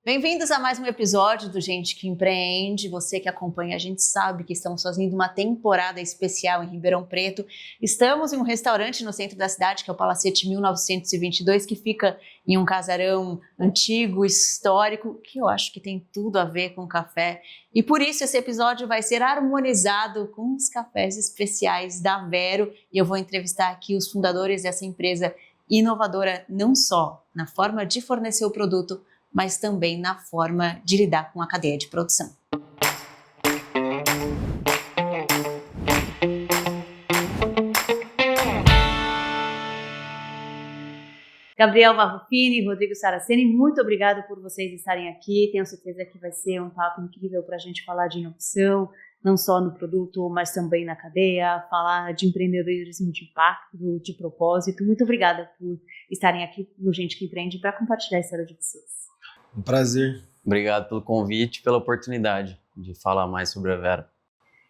Bem-vindos a mais um episódio do Gente que Empreende. Você que acompanha, a gente sabe que estamos fazendo uma temporada especial em Ribeirão Preto. Estamos em um restaurante no centro da cidade, que é o Palacete 1922, que fica em um casarão antigo, histórico, que eu acho que tem tudo a ver com café. E por isso esse episódio vai ser harmonizado com os cafés especiais da Vero. E eu vou entrevistar aqui os fundadores dessa empresa inovadora, não só na forma de fornecer o produto, mas também na forma de lidar com a cadeia de produção. Gabriel Varrufini e Rodrigo Saraceni, muito obrigado por vocês estarem aqui. Tenho certeza que vai ser um papo incrível para a gente falar de inovação, não só no produto, mas também na cadeia, falar de empreendedorismo de impacto, de propósito. Muito obrigada por estarem aqui no Gente que Empreende para compartilhar a história de vocês. Um prazer. Obrigado pelo convite e pela oportunidade de falar mais sobre a Vero.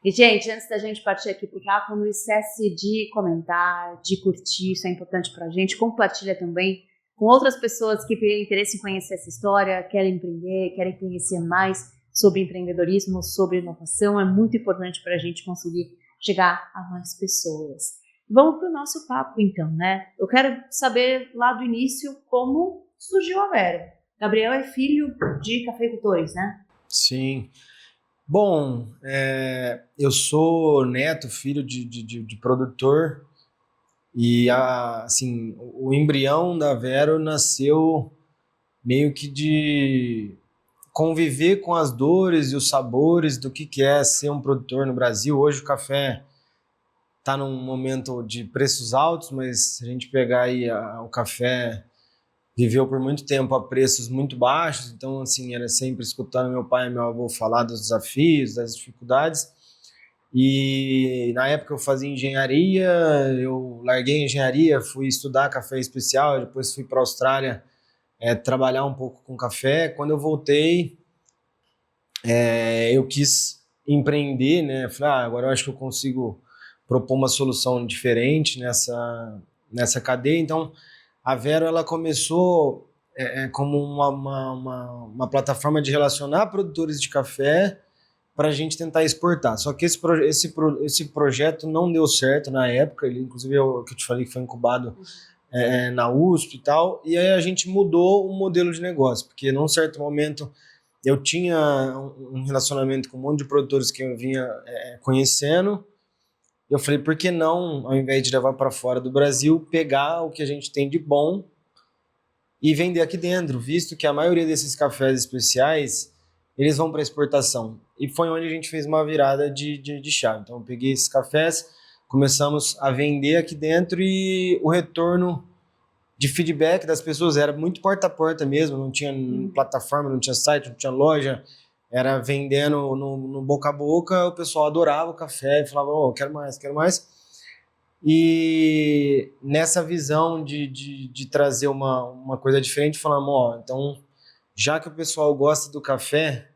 E, gente, antes da gente partir aqui pro papo, não esquece de comentar, de curtir, isso é importante pra gente. Compartilha também com outras pessoas que têm interesse em conhecer essa história, querem empreender, querem conhecer mais sobre empreendedorismo, sobre inovação. É muito importante pra gente conseguir chegar a mais pessoas. Vamos pro nosso papo, então, né? Eu quero saber lá do início como surgiu a Vero. Gabriel é filho de cafeicultores, né? Sim. Bom, eu sou neto, filho de produtor e assim, o embrião da Vero nasceu meio que de conviver com as dores e os sabores do que é ser um produtor no Brasil. Hoje o café está num momento de preços altos, mas se a gente pegar aí o café viveu por muito tempo a preços muito baixos, então assim, era sempre escutando meu pai e meu avô falar dos desafios, das dificuldades. E na época eu fazia engenharia, eu larguei a engenharia, fui estudar café especial, depois fui para a Austrália trabalhar um pouco com café. Quando eu voltei, eu quis empreender, né? Falei, agora eu acho que eu consigo propor uma solução diferente nessa cadeia. Então a Vero ela começou como uma plataforma de relacionar produtores de café para a gente tentar exportar. Só que esse projeto não deu certo na época, ele, inclusive o que eu te falei que foi incubado na USP e tal, e aí a gente mudou o modelo de negócio, porque num certo momento eu tinha um relacionamento com um monte de produtores que eu vinha conhecendo. Eu falei, por que não, ao invés de levar para fora do Brasil, pegar o que a gente tem de bom e vender aqui dentro, visto que a maioria desses cafés especiais, eles vão para exportação. E foi onde a gente fez uma virada de chave. Então, eu peguei esses cafés, começamos a vender aqui dentro e o retorno de feedback das pessoas era muito porta a porta mesmo, não tinha plataforma, não tinha site, não tinha loja. Era vendendo no boca a boca, o pessoal adorava o café e falava, quero mais, quero mais. E nessa visão de trazer uma coisa diferente, falamos, então, já que o pessoal gosta do café,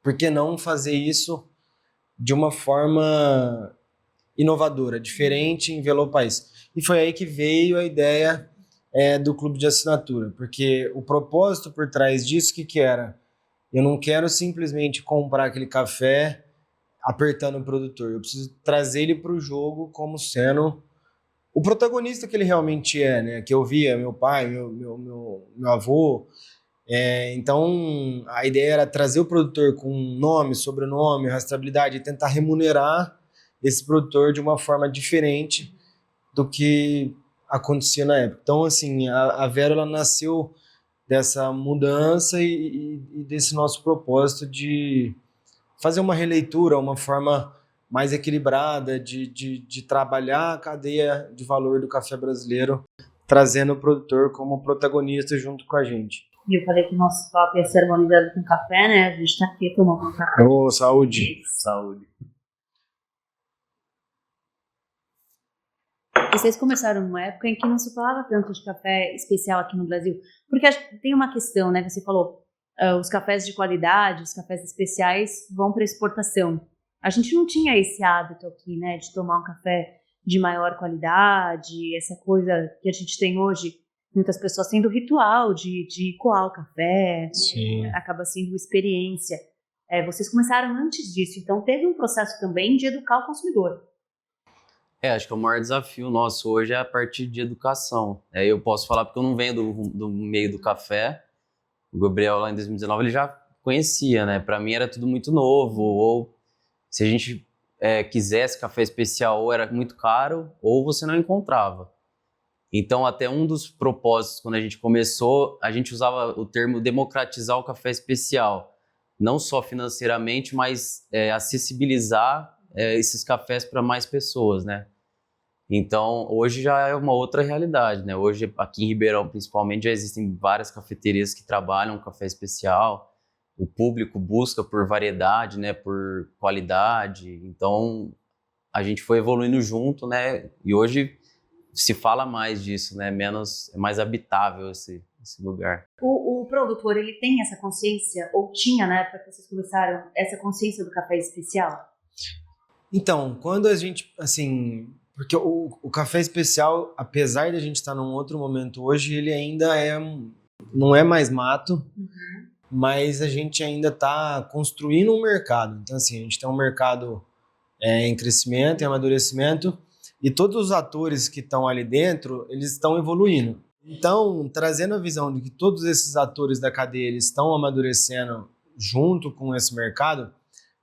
por que não fazer isso de uma forma inovadora, diferente, envelopar isso? E foi aí que veio a ideia do clube de assinatura, porque o propósito por trás disso, que era? Eu não quero simplesmente comprar aquele café apertando o produtor. Eu preciso trazer ele para o jogo como sendo o protagonista que ele realmente é, né? Que eu via meu pai, meu avô. Então, a ideia era trazer o produtor com nome, sobrenome, rastreabilidade e tentar remunerar esse produtor de uma forma diferente do que acontecia na época. Então, assim, a Vero ela nasceu dessa mudança e desse nosso propósito de fazer uma releitura, uma forma mais equilibrada de trabalhar a cadeia de valor do café brasileiro, trazendo o produtor como protagonista junto com a gente. E eu falei que o nosso papo ia ser harmonizado com café, né? A gente tá aqui tomando um café. Saúde! Saúde! E vocês começaram numa época em que não se falava tanto de café especial aqui no Brasil. Porque tem uma questão, né? Você falou, os cafés de qualidade, os cafés especiais vão para exportação. A gente não tinha esse hábito aqui, né? De tomar um café de maior qualidade, essa coisa que a gente tem hoje muitas pessoas têm o ritual de coar o café, Sim. acaba sendo experiência. Vocês começaram antes disso, então teve um processo também de educar o consumidor. Acho que o maior desafio nosso hoje é a partir de educação. Eu posso falar porque eu não venho do meio do café. O Gabriel lá em 2019 ele já conhecia, né? Para mim era tudo muito novo, ou se a gente quisesse café especial, ou era muito caro, ou você não encontrava. Então, até um dos propósitos, quando a gente começou, a gente usava o termo democratizar o café especial. Não só financeiramente, mas acessibilizar esses cafés para mais pessoas, né? Então, hoje já é uma outra realidade, né? Hoje, aqui em Ribeirão, principalmente, já existem várias cafeterias que trabalham café especial. O público busca por variedade, né? Por qualidade. Então, a gente foi evoluindo junto, né? E hoje se fala mais disso, né? É mais habitável esse lugar. O produtor, ele tem essa consciência, ou tinha na época que vocês começaram, essa consciência do café especial? Então, quando a gente, assim, porque o café especial, apesar de a gente estar num outro momento hoje, ele ainda não é mais mato, mas a gente ainda está construindo um mercado. Então, assim, a gente tem um mercado em crescimento, em amadurecimento, e todos os atores que estão ali dentro, eles estão evoluindo. Então, trazendo a visão de que todos esses atores da cadeia eles estão amadurecendo junto com esse mercado,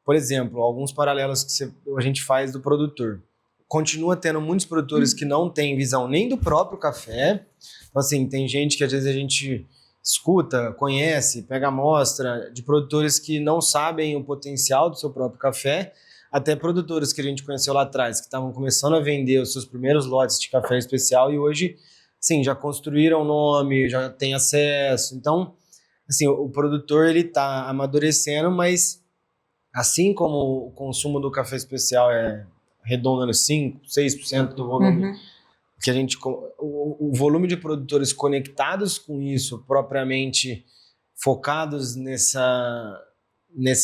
por exemplo, alguns paralelos que a gente faz do produtor. Continua tendo muitos produtores que não têm visão nem do próprio café. Então, assim, tem gente que às vezes a gente escuta, conhece, pega amostra de produtores que não sabem o potencial do seu próprio café, até produtores que a gente conheceu lá atrás, que estavam começando a vender os seus primeiros lotes de café especial e hoje, sim, já construíram nome, já tem acesso. Então, assim, o produtor ele está amadurecendo, mas assim como o consumo do café especial é redondando 5%, 6% do volume, que a gente, o volume de produtores conectados com isso, propriamente focados nesse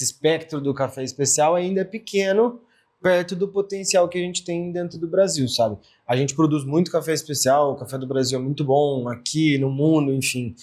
espectro do café especial, ainda é pequeno, perto do potencial que a gente tem dentro do Brasil, sabe? A gente produz muito café especial, o café do Brasil é muito bom, aqui no mundo, enfim.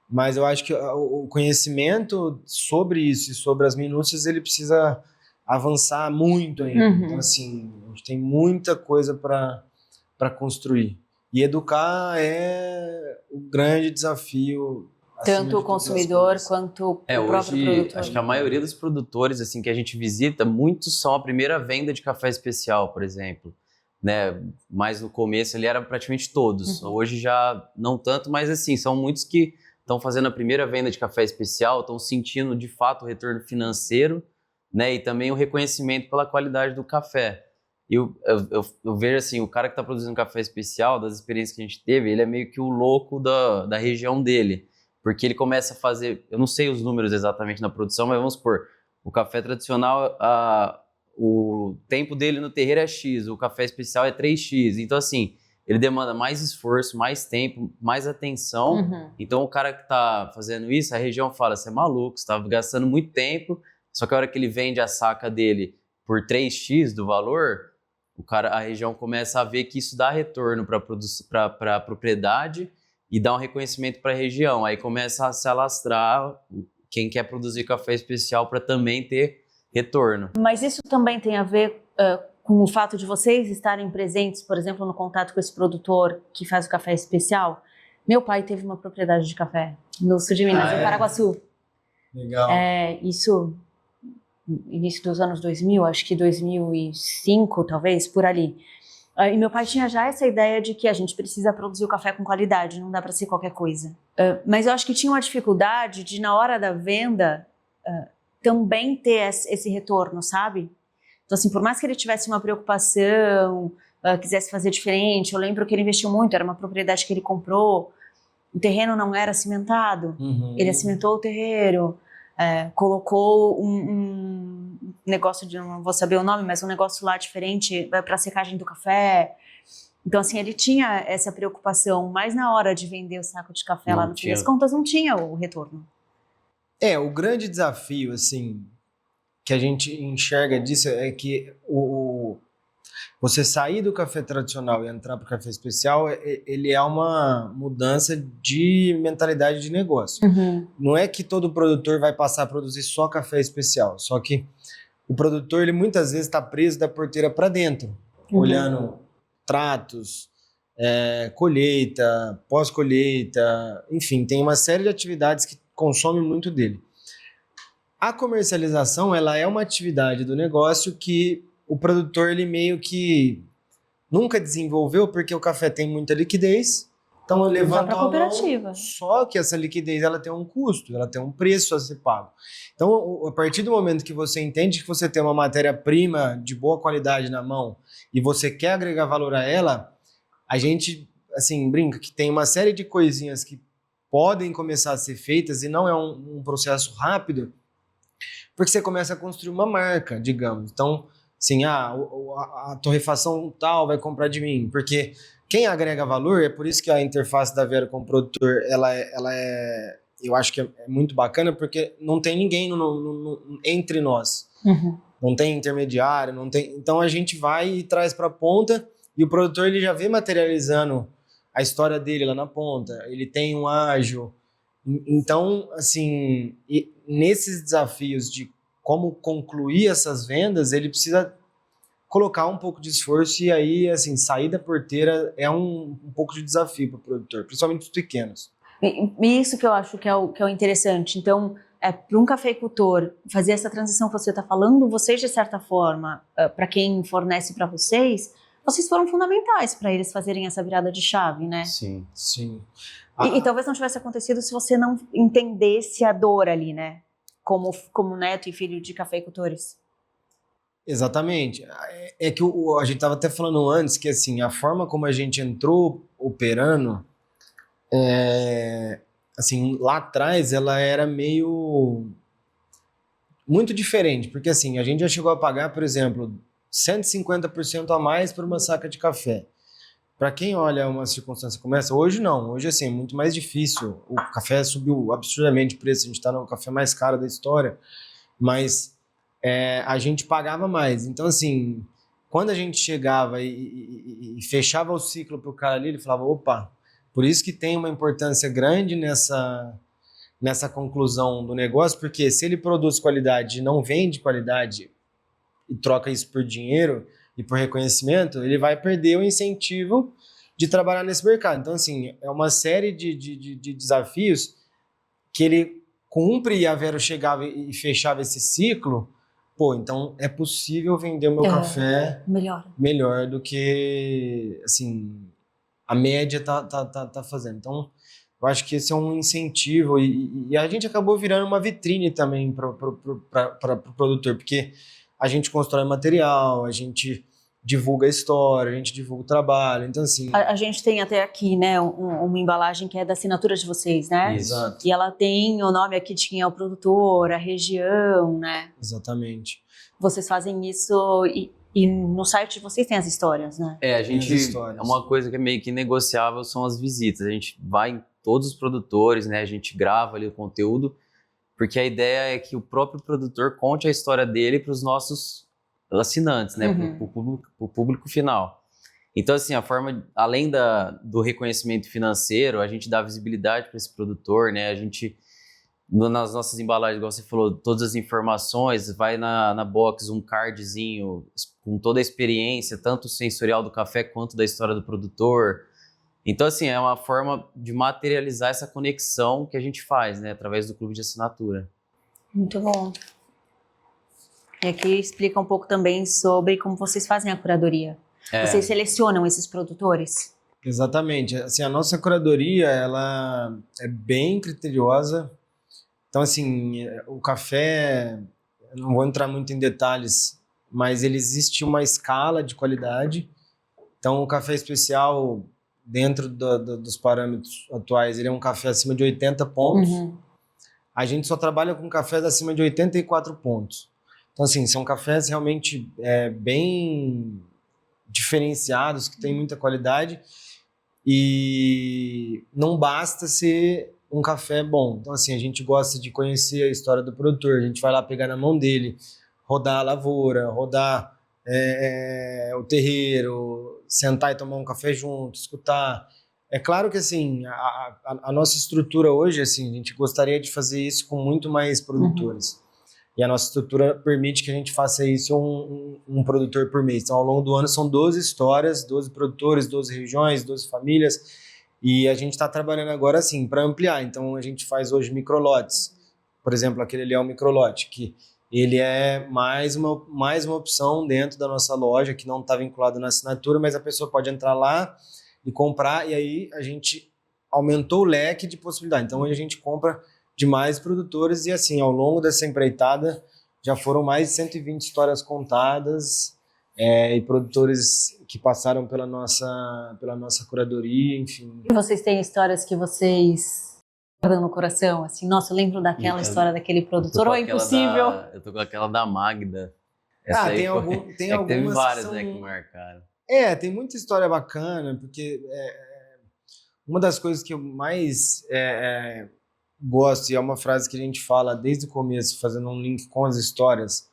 Mas eu acho que o conhecimento sobre isso e sobre as minúcias, ele precisa avançar muito ainda. Então, assim, a gente tem muita coisa para construir. E educar é o grande desafio. Tanto o consumidor quanto o próprio hoje, produtor. acho que a maioria dos produtores assim, que a gente visita, muitos são a primeira venda de café especial, por exemplo. Né? Mas no começo ele era praticamente todos. Hoje já não tanto, mas assim, são muitos que estão fazendo a primeira venda de café especial, estão sentindo de fato o retorno financeiro, né? E também o reconhecimento pela qualidade do café. Eu vejo assim, o cara que está produzindo café especial, das experiências que a gente teve, ele é meio que o louco da região dele, porque ele começa a fazer, eu não sei os números exatamente na produção, mas vamos supor, o café tradicional, o tempo dele no terreiro é X, o café especial é 3X, então assim, ele demanda mais esforço, mais tempo, mais atenção. Então o cara que está fazendo isso, a região fala, você é maluco, você está gastando muito tempo, só que a hora que ele vende a saca dele por 3X do valor, a região começa a ver que isso dá retorno para a propriedade e dá um reconhecimento para a região. Aí começa a se alastrar quem quer produzir café especial para também ter retorno. Mas isso também tem a ver com o fato de vocês estarem presentes, por exemplo, no contato com esse produtor que faz o café especial. Meu pai teve uma propriedade de café no sul de Minas, em Paraguaçu. Legal. Isso início dos anos 2000, acho que 2005, talvez, por ali. E meu pai tinha já essa ideia de que a gente precisa produzir o café com qualidade, não dá para ser qualquer coisa. Mas eu acho que tinha uma dificuldade de, na hora da venda, também ter esse retorno, sabe? Então, assim, por mais que ele tivesse uma preocupação, quisesse fazer diferente, eu lembro que ele investiu muito, era uma propriedade que ele comprou, o terreno não era cimentado, ele acimentou o terreiro, colocou um negócio de, não vou saber o nome, mas um negócio lá diferente para secagem do café. Então, assim, ele tinha essa preocupação, mas na hora de vender o saco de café lá no fim das contas não tinha o retorno. O grande desafio, assim, que a gente enxerga disso é que você sair do café tradicional e entrar para o café especial, ele é uma mudança de mentalidade de negócio. Não é que todo produtor vai passar a produzir só café especial, só que o produtor, ele muitas vezes está preso da porteira para dentro, olhando tratos, colheita, pós-colheita, enfim, tem uma série de atividades que consomem muito dele. A comercialização, ela é uma atividade do negócio que o produtor, ele meio que nunca desenvolveu, porque o café tem muita liquidez, então ele levanta a mão, só que essa liquidez, ela tem um custo, ela tem um preço a ser pago. Então, a partir do momento que você entende que você tem uma matéria-prima de boa qualidade na mão e você quer agregar valor a ela, a gente, assim, brinca que tem uma série de coisinhas que podem começar a ser feitas e não é um processo rápido, porque você começa a construir uma marca, digamos. Então, assim, a torrefação tal vai comprar de mim, porque quem agrega valor, é por isso que a interface da Vero com o produtor, eu acho que é muito bacana, porque não tem ninguém entre nós. Não tem intermediário, não tem. Então a gente vai e traz para a ponta, e o produtor, ele já vê materializando a história dele lá na ponta, ele tem um ágil. Então, assim, nesses desafios de como concluir essas vendas, ele precisa colocar um pouco de esforço, e aí, assim, sair da porteira é um pouco de desafio para o produtor, principalmente os pequenos. E isso que eu acho que é o interessante. Então, para um cafeicultor fazer essa transição que você está falando, vocês, de certa forma, para quem fornece para vocês foram fundamentais para eles fazerem essa virada de chave, né? Sim. E talvez não tivesse acontecido se você não entendesse a dor ali, né? Como neto e filho de cafeicultores. Exatamente. É que a gente estava até falando antes que, assim, a forma como a gente entrou operando, assim, lá atrás, ela era muito diferente, porque, assim, a gente já chegou a pagar, por exemplo, 150% a mais por uma saca de café. Para quem olha uma circunstância como essa, hoje não. Hoje, assim, é muito mais difícil. O café subiu absurdamente o preço, a gente está no café mais caro da história, mas a gente pagava mais. Então, assim, quando a gente chegava e fechava o ciclo para o cara ali, ele falava, opa, por isso que tem uma importância grande nessa conclusão do negócio, porque se ele produz qualidade e não vende qualidade e troca isso por dinheiro e por reconhecimento, ele vai perder o incentivo de trabalhar nesse mercado. Então, assim, é uma série de desafios que ele cumpre, e a Vero chegava e fechava esse ciclo. Pô, então é possível vender o meu café melhor do que, assim, a média tá fazendo. Então, eu acho que esse é um incentivo, e a gente acabou virando uma vitrine também para o produtor, porque a gente constrói material, a gente divulga a história, a gente divulga o trabalho, então, assim... A gente tem até aqui, né, uma embalagem que é da assinatura de vocês, né? Exato. E ela tem o nome aqui de quem é o produtor, a região, né? Exatamente. Vocês fazem isso e no site de vocês tem as histórias, né? A gente... É uma coisa que é meio que negociável, são as visitas. A gente vai em todos os produtores, né? A gente grava ali o conteúdo, porque a ideia é que o próprio produtor conte a história dele para os nossos assinantes, né? Para o público final. Então, assim, a forma, além do reconhecimento financeiro, a gente dá visibilidade para esse produtor, né? A gente, nas nossas embalagens, igual você falou, todas as informações, vai na box um cardzinho com toda a experiência, tanto sensorial do café quanto da história do produtor. Então, assim, é uma forma de materializar essa conexão que a gente faz, né? Através do clube de assinatura. Muito bom. E aqui explica um pouco também sobre como vocês fazem a curadoria. Vocês selecionam esses produtores? Exatamente. Assim, a nossa curadoria, ela é bem criteriosa. Então, assim, o café, eu não vou entrar muito em detalhes, mas ele existe uma escala de qualidade. Então, o café especial, dentro dos parâmetros atuais, ele é um café acima de 80 pontos. A gente só trabalha com cafés acima de 84 pontos. Então, assim, são cafés realmente bem diferenciados, que têm muita qualidade, e não basta ser um café bom. Então, assim, a gente gosta de conhecer a história do produtor, a gente vai lá pegar na mão dele, rodar a lavoura, rodar o terreiro, sentar e tomar um café junto, escutar. É claro que assim, a nossa estrutura hoje, assim, a gente gostaria de fazer isso com muito mais produtores. E a nossa estrutura permite que a gente faça isso um produtor por mês. Então, ao longo do ano, são 12 histórias, 12 produtores, 12 regiões, 12 famílias. E a gente está trabalhando agora, assim, para ampliar. Então, a gente faz hoje microlotes. Por exemplo, aquele ali é um microlote, que ele é mais uma opção dentro da nossa loja, que não está vinculado na assinatura, mas a pessoa pode entrar lá e comprar, e aí a gente aumentou o leque de possibilidades. Então, hoje a gente compra de mais produtores e, assim, ao longo dessa empreitada, já foram mais de 120 histórias contadas e produtores que passaram pela nossa curadoria, enfim. E vocês têm histórias que vocês guardam no coração? Assim, nossa, eu lembro daquela história daquele produtor, ou é impossível? Eu tô com aquela da Magda. Tem algumas teve várias, que né, que marcaram. Tem muita história bacana, porque uma das coisas que eu mais gosto, e é uma frase que a gente fala desde o começo, fazendo um link com as histórias,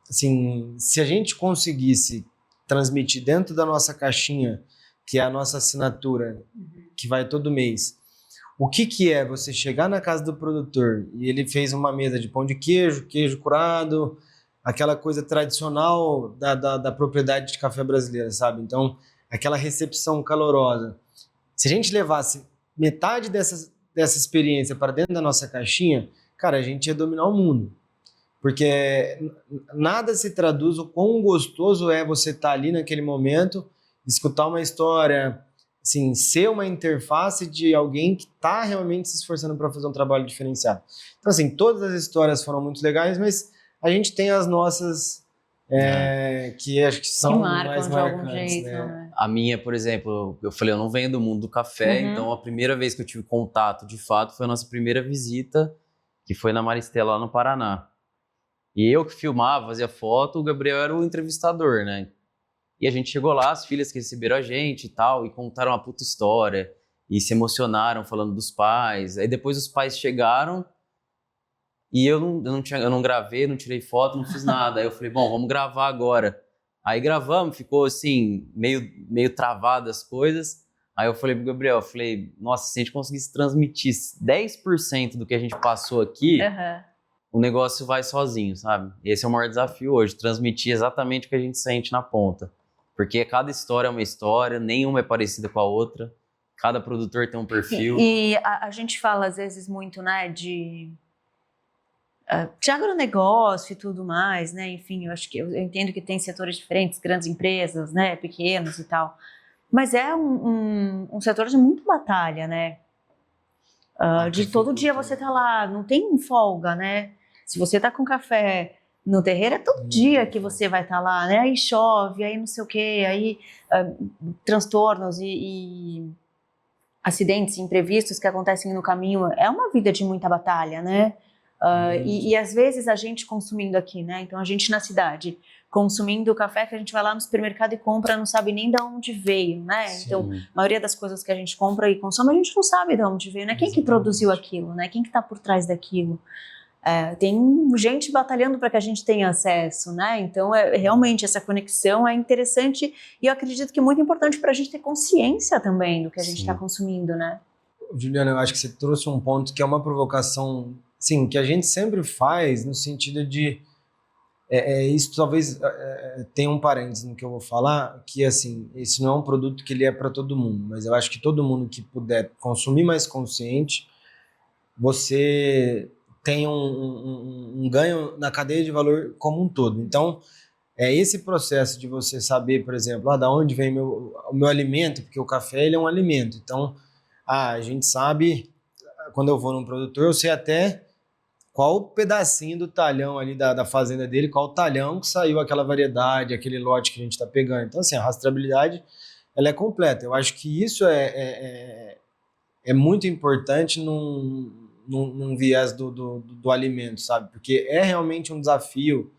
assim, se a gente conseguisse transmitir dentro da nossa caixinha, que é a nossa assinatura, que vai todo mês, o que é você chegar na casa do produtor e ele fez uma mesa de pão de queijo, queijo curado, aquela coisa tradicional da propriedade de café brasileira, sabe? Então, aquela recepção calorosa. Se a gente levasse metade dessa experiência para dentro da nossa caixinha, cara, a gente ia dominar o mundo. Porque nada se traduz o quão gostoso é você estar ali naquele momento, escutar uma história, assim, ser uma interface de alguém que está realmente se esforçando para fazer um trabalho diferenciado. Então, assim, todas as histórias foram muito legais, mas a gente tem as nossas que acho que são mais marcantes, né? A minha, por exemplo, eu falei, eu não venho do mundo do café, então a primeira vez que eu tive contato, de fato, foi a nossa primeira visita, que foi na Maristela, lá no Paraná. E eu que filmava, fazia foto, o Gabriel era o entrevistador, né? E a gente chegou lá, as filhas que receberam a gente e tal, e contaram uma puta história, e se emocionaram falando dos pais. Aí depois os pais chegaram, e eu não gravei, não tirei foto, não fiz nada. Aí eu falei, bom, vamos gravar agora. Aí gravamos, ficou assim, meio travado as coisas. Aí eu falei pro Gabriel, nossa, se a gente conseguisse transmitir 10% do que a gente passou aqui, o negócio vai sozinho, sabe? Esse é o maior desafio hoje, transmitir exatamente o que a gente sente na ponta. Porque cada história é uma história, nenhuma é parecida com a outra, cada produtor tem um perfil. E a gente fala às vezes muito, né, de agronegócio e tudo mais, né? Enfim, eu acho que eu entendo que tem setores diferentes, grandes empresas, né, pequenos e tal. Mas é um setor de muita batalha, né? De todo dia você tá lá, não tem folga, né? Se você tá com café no terreiro, é todo dia que você vai estar lá, né? Aí chove, aí não sei o quê, aí transtornos e acidentes, imprevistos que acontecem no caminho. É uma vida de muita batalha, né? E às vezes a gente consumindo aqui, né? Então a gente na cidade, consumindo o café que a gente vai lá no supermercado e compra, não sabe nem de onde veio, né? Sim. Então a maioria das coisas que a gente compra e consome, a gente não sabe de onde veio, né? Quem que produziu aquilo, né? Quem que tá por trás daquilo? Tem gente batalhando para que a gente tenha acesso, né? Então, realmente, essa conexão é interessante e eu acredito que é muito importante para a gente ter consciência também do que a gente está consumindo, né? Juliana, eu acho que você trouxe um ponto que é uma provocação, sim, que a gente sempre faz no sentido de isso talvez tenha um parênteses no que eu vou falar, que assim, esse não é um produto que ele é para todo mundo, mas eu acho que todo mundo que puder consumir mais consciente, você tem um ganho na cadeia de valor como um todo. Então, esse processo de você saber, por exemplo, da onde vem o meu alimento, porque o café ele é um alimento. Então, a gente sabe, quando eu vou num produtor, eu sei até qual pedacinho do talhão ali da fazenda dele, qual talhão que saiu aquela variedade, aquele lote que a gente está pegando. Então, assim, a rastreabilidade ela é completa. Eu acho que isso é muito importante num viés do alimento, sabe? Porque é realmente um desafio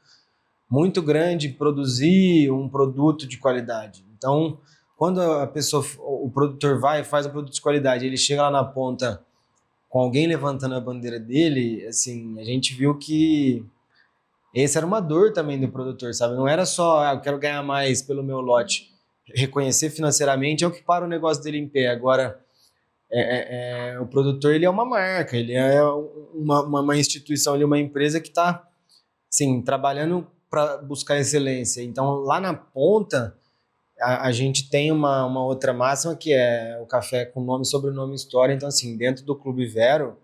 muito grande produzir um produto de qualidade. Então, quando o produtor vai e faz um produto de qualidade, ele chega lá na ponta com alguém levantando a bandeira dele, assim, a gente viu que Essa era uma dor também do produtor, sabe? Não era só, eu quero ganhar mais pelo meu lote. Reconhecer financeiramente é o que para o negócio dele em pé. Agora, o produtor, ele é uma marca, ele é uma instituição, ele é uma empresa que está, assim, trabalhando para buscar excelência. Então, lá na ponta, a gente tem uma outra máxima, que é o café com nome, sobrenome e história. Então, assim, dentro do Clube Vero,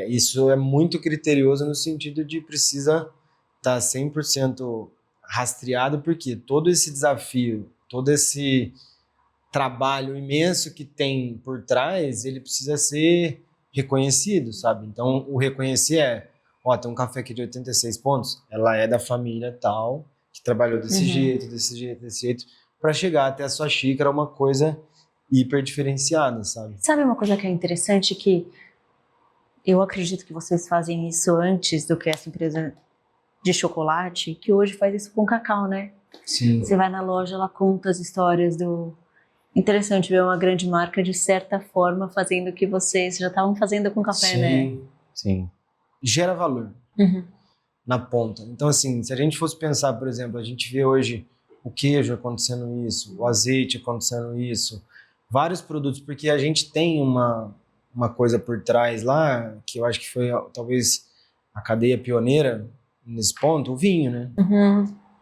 isso é muito criterioso no sentido de precisa estar 100% rastreado, porque todo esse desafio, todo esse trabalho imenso que tem por trás, ele precisa ser reconhecido, sabe? Então, o reconhecer tem um café aqui de 86 pontos, ela é da família tal, que trabalhou desse jeito, desse jeito, para chegar até a sua xícara, uma coisa hiper diferenciada, sabe? Sabe uma coisa que é interessante, que eu acredito que vocês fazem isso antes do que essa empresa de chocolate, que hoje faz isso com cacau, né? Sim. Você vai na loja, ela conta as histórias do... Interessante ver uma grande marca, de certa forma, fazendo o que vocês já estavam fazendo com café, né? Sim. Gera valor na ponta. Então, assim, se a gente fosse pensar, por exemplo, a gente vê hoje o queijo acontecendo isso, o azeite acontecendo isso, vários produtos, porque a gente tem uma coisa por trás lá, que eu acho que foi talvez a cadeia pioneira nesse ponto, o vinho, né?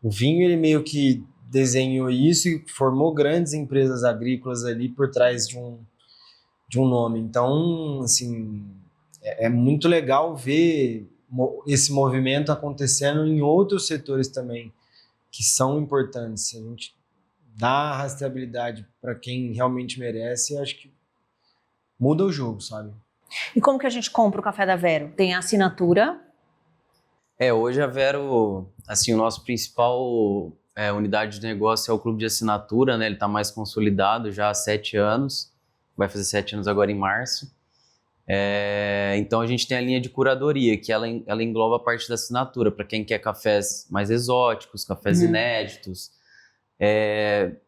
O vinho, ele meio que desenhou isso e formou grandes empresas agrícolas ali por trás de um nome. Então, assim, é muito legal ver esse movimento acontecendo em outros setores também, que são importantes. A gente dá rastreabilidade para quem realmente merece, acho que muda o jogo, sabe? E como que a gente compra o café da Vero? Tem a assinatura? Hoje a Vero, assim, o nosso principal unidade de negócio é o clube de assinatura, né? Ele está mais consolidado já há 7 anos, vai fazer 7 anos agora em março. Então a gente tem a linha de curadoria, que ela engloba a parte da assinatura, para quem quer cafés mais exóticos, cafés inéditos.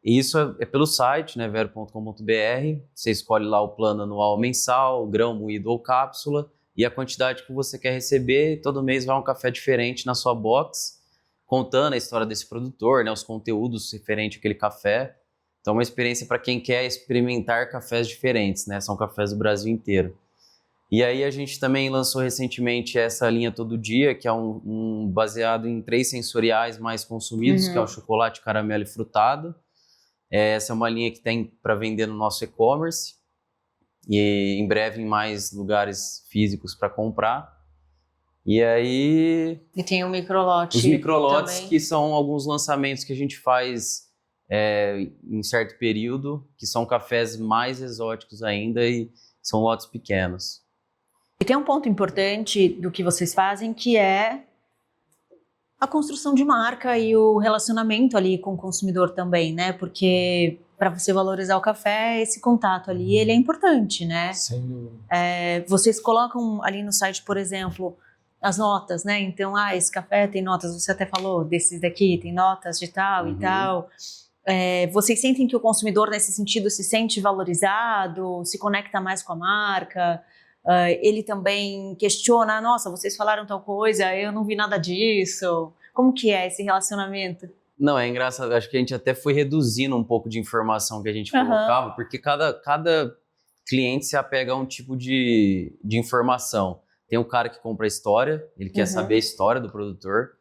Isso é pelo site, né, vero.com.br. Você escolhe lá o plano anual, mensal, grão, moído ou cápsula, e a quantidade que você quer receber. E todo mês vai um café diferente na sua box, contando a história desse produtor, né, os conteúdos referentes àquele café. Então, uma experiência para quem quer experimentar cafés diferentes, né? São cafés do Brasil inteiro. E aí a gente também lançou recentemente essa linha Todo Dia, que é um baseado em 3 sensoriais mais consumidos, que é o chocolate, caramelo e frutado. Essa é uma linha que tem para vender no nosso e-commerce e em breve em mais lugares físicos para comprar. E aí... E tem o microlote. Os microlotes também, que são alguns lançamentos que a gente faz em certo período, que são cafés mais exóticos ainda e são lotes pequenos. E tem um ponto importante do que vocês fazem, que é a construção de marca e o relacionamento ali com o consumidor também, né? Porque para você valorizar o café, esse contato ali, ele é importante, né? Sem dúvida. Vocês colocam ali no site, por exemplo, as notas, né? Então, esse café tem notas, você até falou desses daqui, tem notas de tal e tal. Vocês sentem que o consumidor, nesse sentido, se sente valorizado, se conecta mais com a marca? Ele também questiona, nossa, vocês falaram tal coisa, eu não vi nada disso. Como que é esse relacionamento? Não, é engraçado, acho que a gente até foi reduzindo um pouco de informação que a gente colocava, porque cada cliente se apega a um tipo de informação. Tem um cara que compra a história, ele quer saber a história do produtor.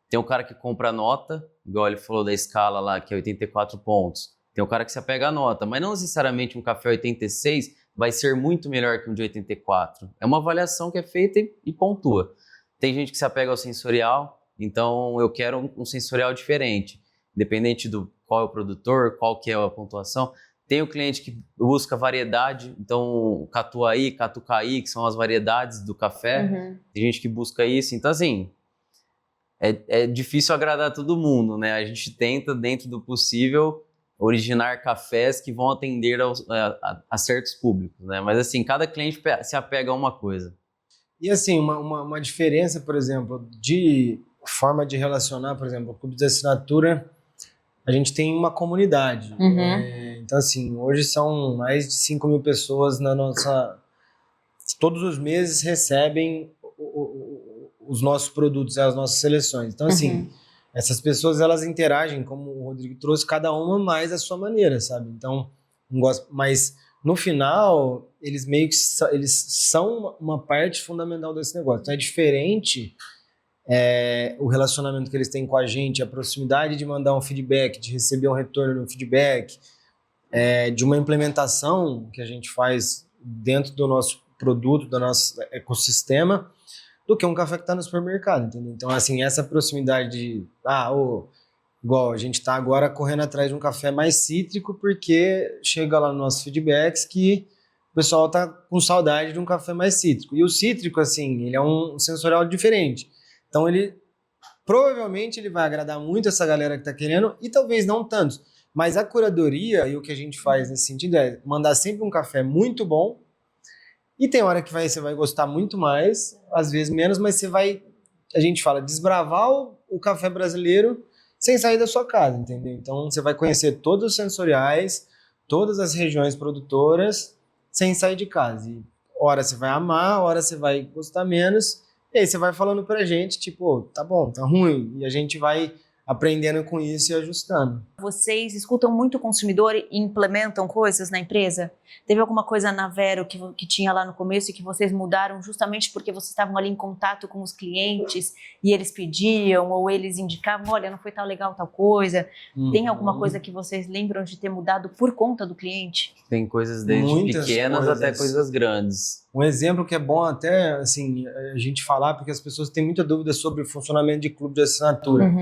Tem um cara que compra a nota, igual ele falou da escala lá, que é 84 pontos. Tem um cara que se apega à nota, mas não necessariamente um café 86 vai ser muito melhor que um de 84. É uma avaliação que é feita e pontua. Tem gente que se apega ao sensorial, então eu quero um sensorial diferente, independente do qual é o produtor, qual que é a pontuação. Tem o cliente que busca variedade, então Catuaí, Catucaí, que são as variedades do café. Tem gente que busca isso, então assim, é difícil agradar todo mundo, né? A gente tenta, dentro do possível, originar cafés que vão atender a certos públicos, né? Mas assim, cada cliente se apega a uma coisa. E assim, uma diferença, por exemplo, de forma de relacionar, por exemplo, o clube de assinatura, a gente tem uma comunidade. Então assim, hoje são mais de 5.000 pessoas na nossa... Todos os meses recebem os nossos produtos, as nossas seleções. Então, assim, essas pessoas, elas interagem, como o Rodrigo trouxe, cada uma mais à sua maneira, sabe? Então, não gosto, mas no final, eles meio que eles são uma parte fundamental desse negócio. Então, é diferente o relacionamento que eles têm com a gente, a proximidade de mandar um feedback, de receber um retorno no feedback, de uma implementação que a gente faz dentro do nosso produto, do nosso ecossistema, do que um café que está no supermercado, entendeu? Então, assim, essa proximidade de... igual, a gente está agora correndo atrás de um café mais cítrico, porque chega lá nos nossos feedbacks que o pessoal está com saudade de um café mais cítrico. E o cítrico, assim, ele é um sensorial diferente. Então, provavelmente ele vai agradar muito essa galera que está querendo, e talvez não tantos. Mas a curadoria e o que a gente faz nesse sentido é mandar sempre um café muito bom, e tem hora que você vai gostar muito mais, às vezes menos, mas a gente fala, desbravar o café brasileiro sem sair da sua casa, entendeu? Então, você vai conhecer todos os sensoriais, todas as regiões produtoras, sem sair de casa. E hora você vai amar, hora você vai gostar menos, e aí você vai falando pra gente, tipo, tá bom, tá ruim, e a gente vai aprendendo com isso e ajustando. Vocês escutam muito o consumidor e implementam coisas na empresa? Teve alguma coisa na Vero que tinha lá no começo e que vocês mudaram justamente porque vocês estavam ali em contato com os clientes e eles pediam ou eles indicavam, olha, não foi tão legal tal coisa? Tem alguma coisa que vocês lembram de ter mudado por conta do cliente? Tem coisas desde Muitas pequenas coisas. até coisas grandes. Um exemplo que é bom até, assim, a gente falar, porque as pessoas têm muita dúvida sobre o funcionamento de clube de assinatura.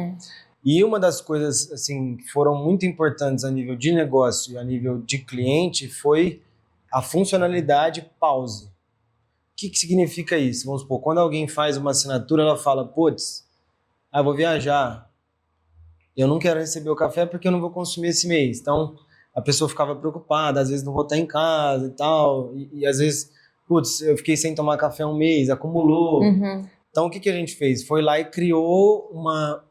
E uma das coisas, assim, que foram muito importantes a nível de negócio e a nível de cliente foi a funcionalidade pause. O que significa isso? Vamos supor, quando alguém faz uma assinatura, ela fala, putz, vou viajar, eu não quero receber o café porque eu não vou consumir esse mês. Então, a pessoa ficava preocupada, às vezes não vou estar em casa e tal, e às vezes, putz, eu fiquei sem tomar café um mês, acumulou. Então, o que a gente fez? Foi lá e criou uma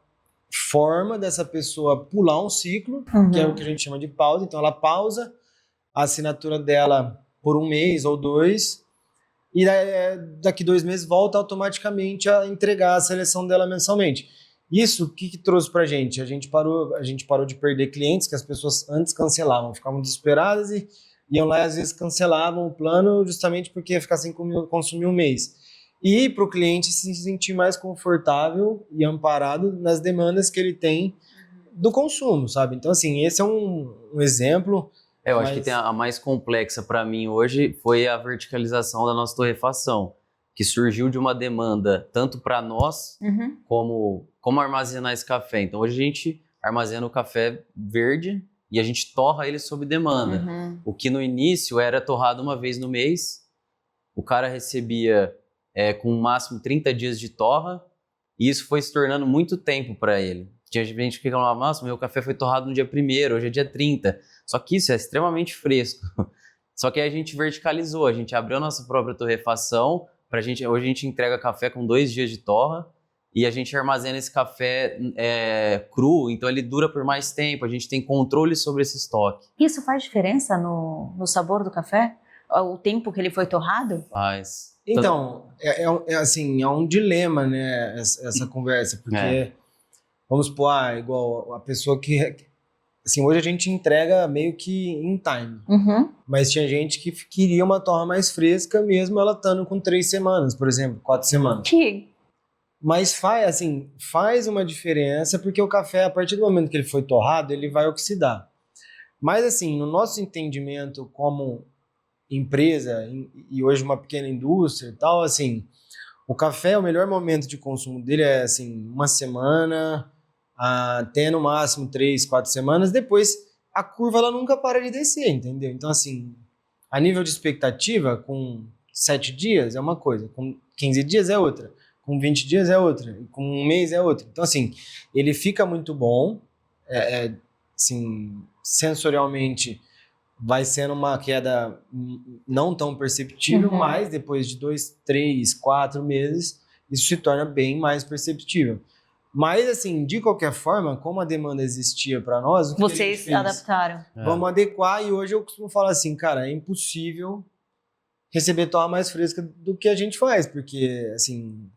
forma dessa pessoa pular um ciclo, que é o que a gente chama de pausa. Então, ela pausa a assinatura dela por um mês ou 2, e daqui 2 meses volta automaticamente a entregar a seleção dela mensalmente. Isso, o que trouxe pra gente? A gente parou de perder clientes que as pessoas antes cancelavam, ficavam desesperadas e iam lá e às vezes cancelavam o plano justamente porque ia ficar sem consumir um mês. E para o cliente se sentir mais confortável e amparado nas demandas que ele tem do consumo, sabe? Então, assim, esse é um exemplo. Eu acho que a mais complexa para mim hoje foi a verticalização da nossa torrefação, que surgiu de uma demanda tanto para nós como armazenar esse café. Então, hoje a gente armazena o café verde e a gente torra ele sob demanda. O que no início era torrado uma vez no mês, o cara recebia com no máximo 30 dias de torra, e isso foi se tornando muito tempo para ele. Tinha gente que falava, nossa, meu café foi torrado no dia 1º, hoje é dia 30. Só que isso é extremamente fresco. Só que aí a gente verticalizou, a gente abriu a nossa própria torrefação, hoje a gente entrega café com 2 dias de torra, e a gente armazena esse café cru, então ele dura por mais tempo, a gente tem controle sobre esse estoque. Isso faz diferença no sabor do café? O tempo que ele foi torrado? Faz. Então, assim, é um dilema, né, essa conversa, porque, vamos supor, igual a pessoa que, assim, hoje a gente entrega meio que in time, mas tinha gente que queria uma torra mais fresca, mesmo ela estando com 3 semanas, por exemplo, 4 semanas. Mas faz uma diferença, porque o café, a partir do momento que ele foi torrado, ele vai oxidar. Mas, assim, no nosso entendimento como empresa e hoje uma pequena indústria e tal, assim, o café, o melhor momento de consumo dele é, assim, 1 semana, até no máximo 3, 4 semanas, depois a curva ela nunca para de descer, entendeu? Então, assim, a nível de expectativa, com 7 dias é uma coisa, com 15 dias é outra, com 20 dias é outra, com um mês é outra. Então, assim, ele fica muito bom, assim, sensorialmente vai sendo uma queda não tão perceptível, mas depois de 2, 3, 4 meses, isso se torna bem mais perceptível. Mas, assim, de qualquer forma, como a demanda existia para nós... O que vocês a gente fez? Adaptaram. Vamos adequar, e hoje eu costumo falar assim, cara, é impossível receber torra mais fresca do que a gente faz, porque, assim,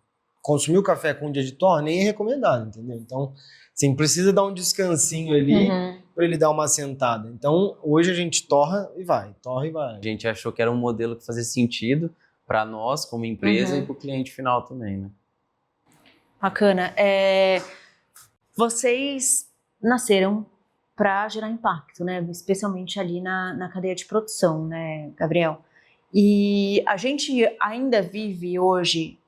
consumir o café com um dia de torra nem é recomendado, entendeu? Então, assim, precisa dar um descansinho ali para ele dar uma sentada. Então, hoje a gente torra e vai. A gente achou que era um modelo que fazia sentido para nós como empresa e para o cliente final também, né? Bacana. Vocês nasceram para gerar impacto, né? Especialmente ali na cadeia de produção, né, Gabriel? E a gente ainda vive hoje,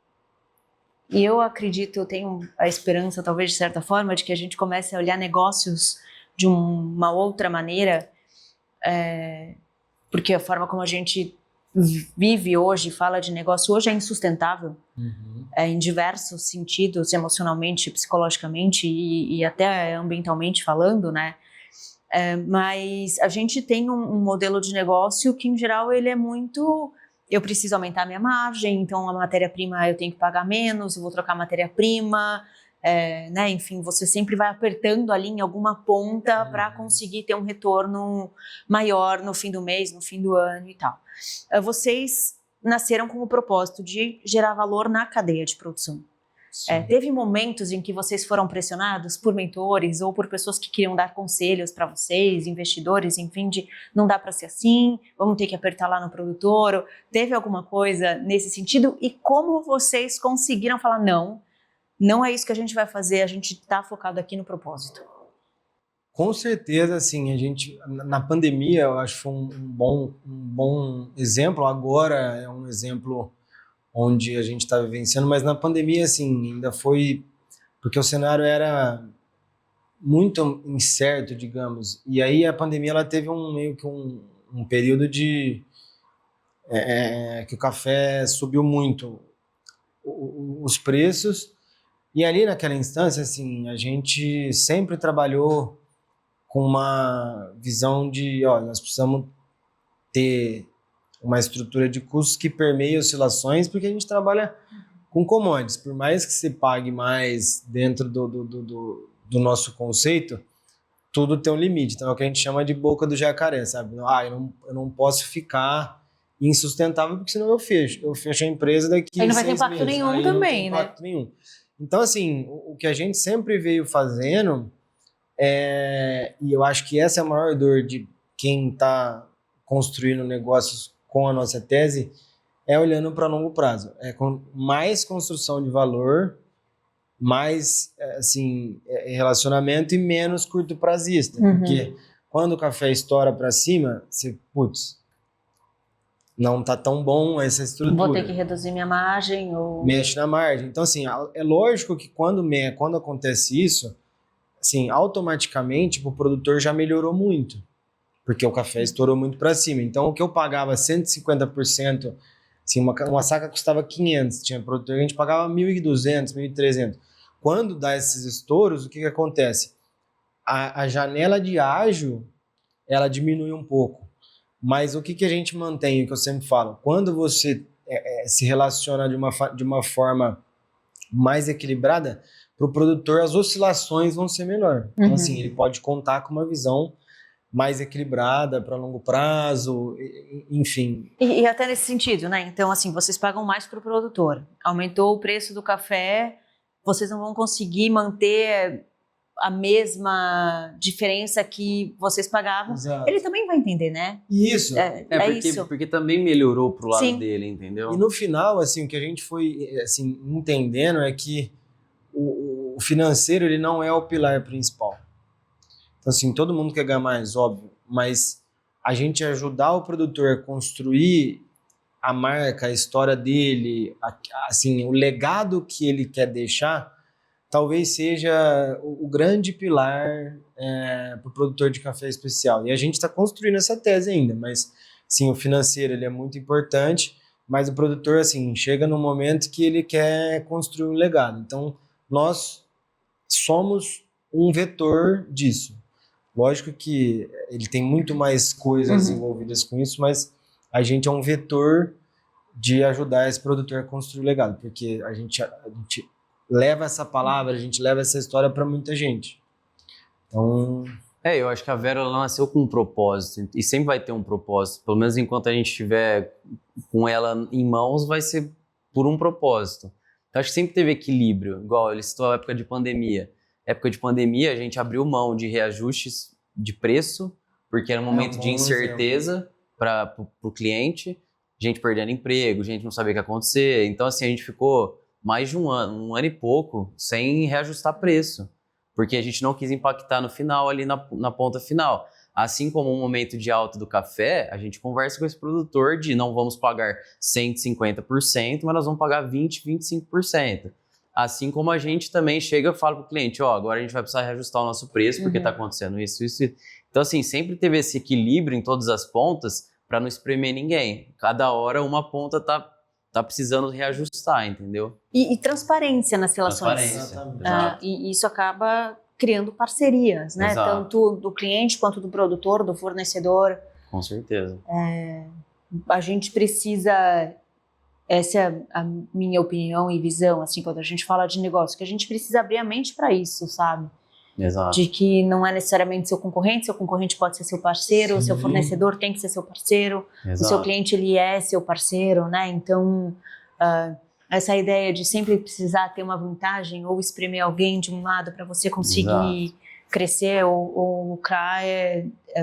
e eu acredito, eu tenho a esperança, talvez de certa forma, de que a gente comece a olhar negócios de uma outra maneira, porque a forma como a gente vive hoje, fala de negócio hoje é insustentável, em diversos sentidos, emocionalmente, psicologicamente e até ambientalmente falando, né? Mas a gente tem um modelo de negócio que, em geral, ele é muito... Eu preciso aumentar a minha margem, então a matéria-prima eu tenho que pagar menos, eu vou trocar matéria-prima, né? Enfim, você sempre vai apertando ali em alguma ponta para conseguir ter um retorno maior no fim do mês, no fim do ano e tal. Vocês nasceram com o propósito de gerar valor na cadeia de produção. Teve momentos em que vocês foram pressionados por mentores ou por pessoas que queriam dar conselhos para vocês, investidores, enfim, de não dá para ser assim, vamos ter que apertar lá no produtor. Teve alguma coisa nesse sentido? E como vocês conseguiram falar, não é isso que a gente vai fazer, a gente está focado aqui no propósito? Com certeza, assim, a gente, na pandemia, eu acho que foi um bom exemplo. Agora é um exemplo onde a gente está vivenciando, mas na pandemia, assim, ainda foi... Porque o cenário era muito incerto, digamos. E aí a pandemia, ela teve meio que um período de... que o café subiu muito os preços. E ali, naquela instância, assim, a gente sempre trabalhou com uma visão de, nós precisamos ter uma estrutura de custos que permeie oscilações, porque a gente trabalha com commodities. Por mais que se pague mais dentro do nosso conceito, tudo tem um limite. Então é o que a gente chama de boca do jacaré, sabe? Eu não posso ficar insustentável, porque senão eu fecho. Eu fecho a empresa daqui a 6 meses. Aí não vai ter impacto nenhum também, né? Nenhum. Então, assim, o que a gente sempre veio fazendo, e eu acho que essa é a maior dor de quem está construindo negócios com a nossa tese, é olhando para longo prazo. É com mais construção de valor, mais relacionamento e menos curto prazista. Porque quando o café estoura para cima, você, não tá tão bom essa estrutura. Vou ter que reduzir minha margem ou... Mexe na margem. Então, assim, é lógico que quando acontece isso, assim, automaticamente o produtor já melhorou muito, porque o café estourou muito para cima. Então, o que eu pagava 150%, assim, uma saca custava 500, tinha produtor que a gente pagava 1.200, 1.300. Quando dá esses estouros, o que acontece? A janela de ágio, ela diminui um pouco. Mas o que a gente mantém, o que eu sempre falo, quando você se relaciona de uma forma mais equilibrada, para o produtor as oscilações vão ser menor. Então, assim, ele pode contar com uma visão mais equilibrada para longo prazo, enfim. E até nesse sentido, né? Então, assim, vocês pagam mais para o produtor. Aumentou o preço do café, vocês não vão conseguir manter a mesma diferença que vocês pagavam. Exato. Ele também vai entender, né? Isso. Porque também melhorou pro lado dele, entendeu? E no final, assim, o que a gente foi assim, entendendo é que o financeiro, ele não é o pilar principal. Então, assim, todo mundo quer ganhar mais, óbvio, mas a gente ajudar o produtor a construir a marca, a história dele, assim, o legado que ele quer deixar, talvez seja o grande pilar para o produtor de café especial. E a gente está construindo essa tese ainda, mas sim, o financeiro ele é muito importante, mas o produtor assim chega no momento que ele quer construir um legado. Então, nós somos um vetor disso. Lógico que ele tem muito mais coisas envolvidas com isso, mas a gente é um vetor de ajudar esse produtor a construir o legado, porque a gente leva essa palavra, a gente leva essa história para muita gente. Então... eu acho que a Vera ela nasceu com um propósito, e sempre vai ter um propósito. Pelo menos enquanto a gente estiver com ela em mãos, vai ser por um propósito. Então, acho que sempre teve equilíbrio, igual ele citou a época de pandemia. Época de pandemia, a gente abriu mão de reajustes de preço, porque era um momento de incerteza para o cliente, gente perdendo emprego, gente não sabia o que ia acontecer. Então, assim, a gente ficou mais de um ano e pouco, sem reajustar preço, porque a gente não quis impactar no final, ali na ponta final. Assim como um momento de alta do café, a gente conversa com esse produtor de não vamos pagar 150%, mas nós vamos pagar 20%, 25%. Assim como a gente também chega e fala para o cliente, agora a gente vai precisar reajustar o nosso preço, porque está acontecendo isso. Então, assim, sempre teve esse equilíbrio em todas as pontas para não espremer ninguém. Cada hora uma ponta tá precisando reajustar, entendeu? E transparência nas relações. Transparência, e isso acaba criando parcerias, né? Exato. Tanto do cliente quanto do produtor, do fornecedor. Com certeza. A gente precisa, essa é a minha opinião e visão, assim, quando a gente fala de negócio, que a gente precisa abrir a mente para isso, sabe? Exato. De que não é necessariamente seu concorrente pode ser seu parceiro, o seu fornecedor tem que ser seu parceiro, Exato. o seu cliente ele é seu parceiro, né? Então, essa ideia de sempre precisar ter uma vantagem ou espremer alguém de um lado para você conseguir crescer ou lucrar,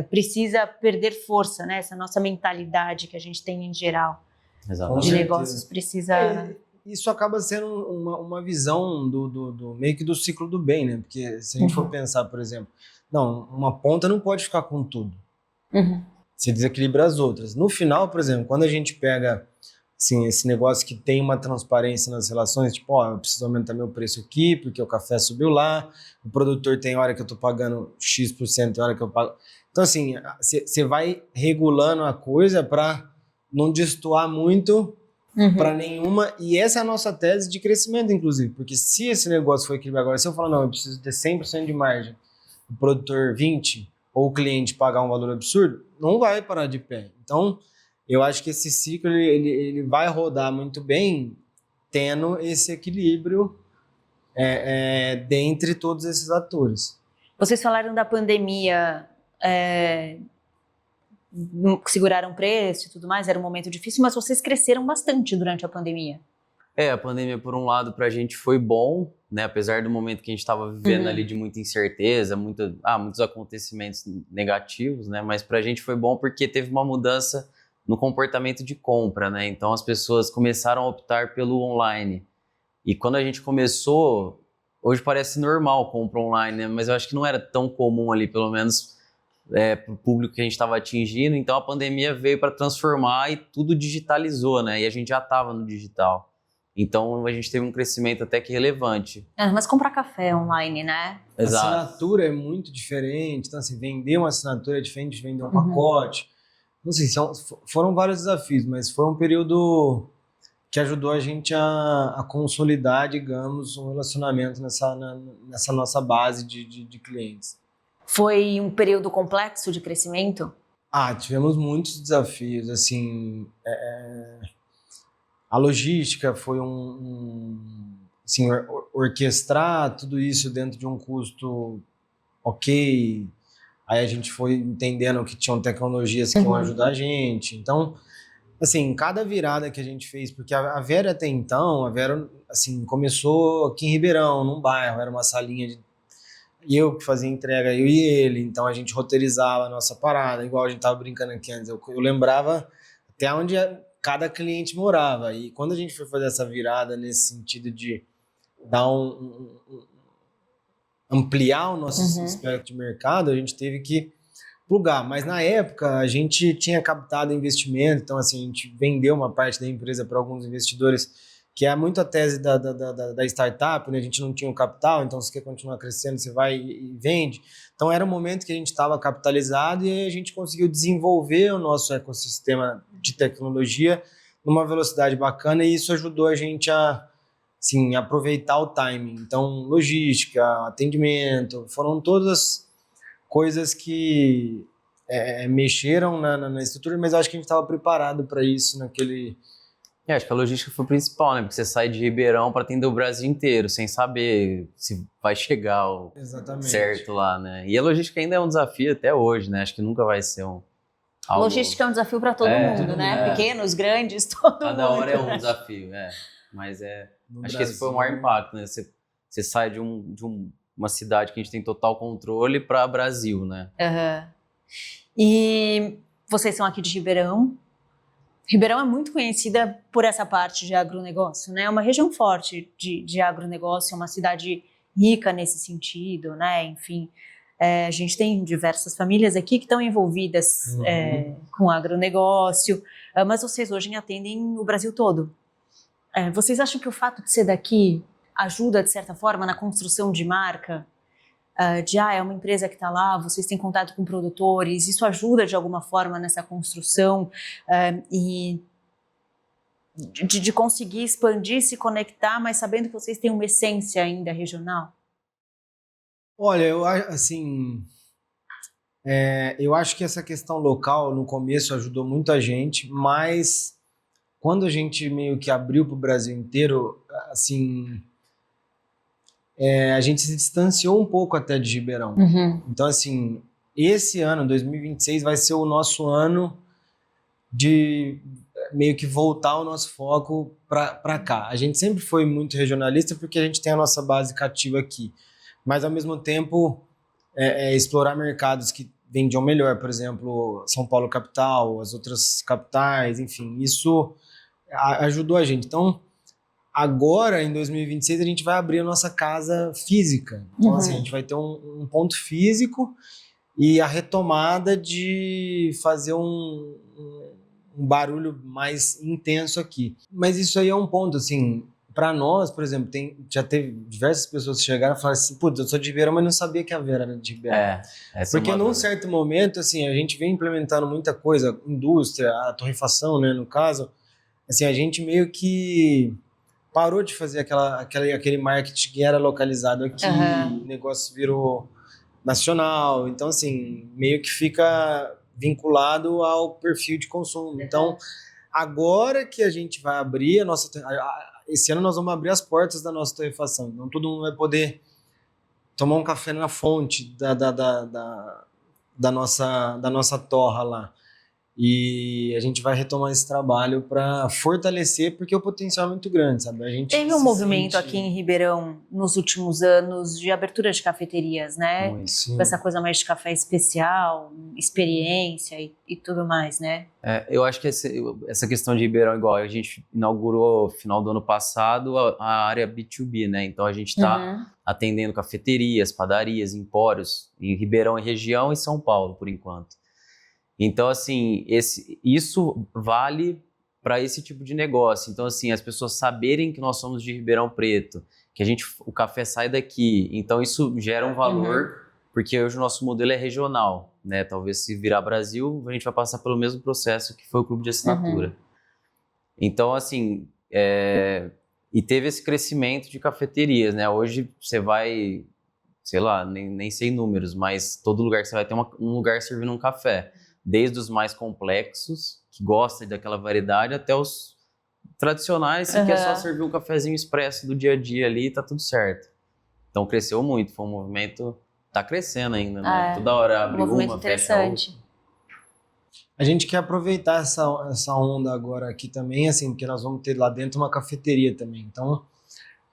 precisa perder força, né? Essa nossa mentalidade que a gente tem em geral. Exatamente. De negócios precisa... Isso acaba sendo uma visão do meio que do ciclo do bem, né? Porque se a gente for pensar, por exemplo, uma ponta não pode ficar com tudo. Você desequilibra as outras. No final, por exemplo, quando a gente pega assim, esse negócio que tem uma transparência nas relações, tipo, eu preciso aumentar meu preço aqui, porque o café subiu lá, o produtor tem hora que eu tô pagando X%, tem hora que eu pago... Então, assim, você vai regulando a coisa para não destoar muito para nenhuma, e essa é a nossa tese de crescimento, inclusive, porque se esse negócio for equilibrado agora, se eu falar, eu preciso ter 100% de margem, o produtor 20%, ou o cliente pagar um valor absurdo, não vai parar de pé. Então, eu acho que esse ciclo, ele vai rodar muito bem, tendo esse equilíbrio dentre todos esses atores. Vocês falaram da pandemia, seguraram preço e tudo mais, era um momento difícil, mas vocês cresceram bastante durante a pandemia. A pandemia, por um lado, pra gente foi bom, né? Apesar do momento que a gente estava vivendo ali de muita incerteza, muitos acontecimentos negativos, né? Mas pra gente foi bom porque teve uma mudança no comportamento de compra, né? Então as pessoas começaram a optar pelo online. E quando a gente começou, hoje parece normal compra online, né? Mas eu acho que não era tão comum ali, pelo menos para o público que a gente estava atingindo. Então a pandemia veio para transformar e tudo digitalizou, né? E a gente já estava no digital. Então a gente teve um crescimento até que relevante. Mas comprar café online, né? Exato. A assinatura é muito diferente. Então, assim, vender uma assinatura é diferente de vender um pacote. Não sei, foram vários desafios, mas foi um período que ajudou a gente a consolidar, digamos, um relacionamento nessa nossa base de clientes. Foi um período complexo de crescimento? Tivemos muitos desafios, assim, a logística foi assim, orquestrar tudo isso dentro de um custo ok. Aí a gente foi entendendo que tinham tecnologias que iam ajudar a gente. Então, assim, cada virada que a gente fez, porque a Vera até então, assim, começou aqui em Ribeirão, num bairro, era uma salinha e eu que fazia entrega, eu e ele, então a gente roteirizava a nossa parada, igual a gente tava brincando aqui antes, eu lembrava até onde cada cliente morava, e quando a gente foi fazer essa virada nesse sentido de dar ampliar o nosso espectro de mercado, a gente teve que plugar. Mas na época a gente tinha captado investimento, então assim, a gente vendeu uma parte da empresa para alguns investidores, que é muito a tese da startup, né? A gente não tinha o capital, então se quer continuar crescendo, você vai e vende. Então era um momento que a gente estava capitalizado e a gente conseguiu desenvolver o nosso ecossistema de tecnologia numa velocidade bacana, e isso ajudou a gente a aproveitar o timing. Então, logística, atendimento, foram todas coisas que mexeram na estrutura, mas eu acho que a gente estava preparado para isso naquele... Acho que a logística foi o principal, né? Porque você sai de Ribeirão para atender o Brasil inteiro, sem saber se vai chegar certo lá, né? E a logística ainda é um desafio até hoje, né? Acho que nunca vai ser algo... Logística é um desafio para todo mundo, né? Pequenos, grandes, todo mundo. Cada hora é um desafio, mas Acho que esse foi o maior impacto, né? Você sai de uma cidade que a gente tem total controle para Brasil, né? Aham. E vocês são aqui de Ribeirão. Ribeirão é muito conhecida por essa parte de agronegócio, né? É uma região forte de agronegócio, é uma cidade rica nesse sentido, né? Enfim, a gente tem diversas famílias aqui que estão envolvidas com agronegócio, mas vocês hoje atendem o Brasil todo. Vocês acham que o fato de ser daqui ajuda, de certa forma, na construção de marca? É uma empresa que está lá, vocês têm contato com produtores, isso ajuda de alguma forma nessa construção e de conseguir expandir, se conectar, mas sabendo que vocês têm uma essência ainda regional? Olha, eu acho que essa questão local no começo ajudou muita gente, mas quando a gente meio que abriu para o Brasil inteiro, assim, a gente se distanciou um pouco até de Ribeirão. Uhum. Então, assim, esse ano, 2026, vai ser o nosso ano de meio que voltar o nosso foco para cá. A gente sempre foi muito regionalista porque a gente tem a nossa base cativa aqui, mas ao mesmo tempo explorar mercados que vendiam melhor, por exemplo, São Paulo capital, as outras capitais, enfim, isso ajudou a gente. Então, agora, em 2026, a gente vai abrir a nossa casa física. Então, assim, a gente vai ter um ponto físico e a retomada de fazer um barulho mais intenso aqui. Mas isso aí é um ponto, assim, para nós, por exemplo, já teve diversas pessoas que chegaram e falaram assim, putz, eu sou de Ribeirão, mas não sabia que a Vera era de Ribeirão. Porque num certo momento, assim, a gente vem implementando muita coisa, indústria, a torrefação, né, no caso, assim, a gente meio que parou de fazer aquele marketing que era localizado aqui, o negócio virou nacional, então assim, meio que fica vinculado ao perfil de consumo. Então, agora que a gente vai abrir esse ano nós vamos abrir as portas da nossa torrefação, então todo mundo vai poder tomar um café na fonte da nossa torra lá. E a gente vai retomar esse trabalho para fortalecer, porque o potencial é muito grande, sabe? A gente teve um movimento aqui em Ribeirão nos últimos anos de abertura de cafeterias, né? Com essa coisa mais de café especial, experiência e tudo mais, né? Eu acho que essa questão de Ribeirão, igual a gente inaugurou no final do ano passado a área B2B, né? Então a gente está atendendo cafeterias, padarias, empórios em Ribeirão e região e São Paulo, por enquanto. Então, assim, isso vale para esse tipo de negócio. Então, assim, as pessoas saberem que nós somos de Ribeirão Preto, que o café sai daqui. Então, isso gera um valor, porque hoje o nosso modelo é regional, né? Talvez se virar Brasil, a gente vai passar pelo mesmo processo que foi o clube de assinatura. Então, assim, e teve esse crescimento de cafeterias, né? Hoje você vai, sei lá, nem sei números, mas todo lugar que você vai ter um lugar servindo um café. Desde os mais complexos, que gostam daquela variedade, até os tradicionais, que é só servir um cafezinho expresso do dia a dia ali e tá tudo certo. Então cresceu muito, foi um movimento, tá crescendo ainda, né? Toda hora abre uma, fecha outra. A gente quer aproveitar essa onda agora aqui também, assim, porque nós vamos ter lá dentro uma cafeteria também. Então,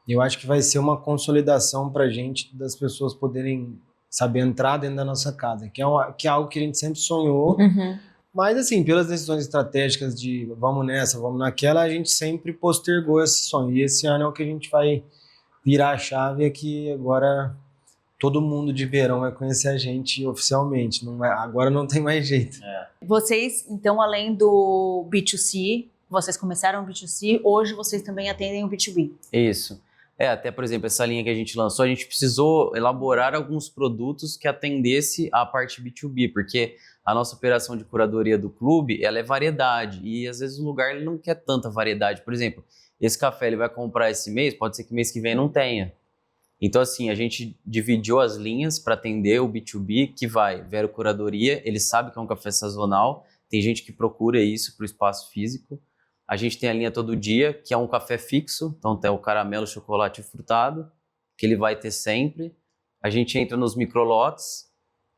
eu acho que vai ser uma consolidação pra gente, das pessoas poderem saber entrar dentro da nossa casa, que é algo que a gente sempre sonhou, mas assim, pelas decisões estratégicas de vamos nessa, vamos naquela, a gente sempre postergou esse sonho, e esse ano é o que a gente vai virar a chave, é que agora todo mundo de Ribeirão vai conhecer a gente oficialmente, agora não tem mais jeito. Vocês, então, além do B2C, vocês começaram o B2C, hoje vocês também atendem o B2B. Isso. Até, por exemplo, essa linha que a gente lançou, a gente precisou elaborar alguns produtos que atendesse à parte B2B, porque a nossa operação de curadoria do clube, ela é variedade, e às vezes o lugar ele não quer tanta variedade. Por exemplo, esse café ele vai comprar esse mês, pode ser que mês que vem não tenha. Então, assim, a gente dividiu as linhas para atender o B2B, que vai Vero Curadoria, ele sabe que é um café sazonal, tem gente que procura isso para o espaço físico. A gente tem a linha Todo Dia, que é um café fixo, então tem o caramelo, chocolate e frutado, que ele vai ter sempre. A gente entra nos microlotes,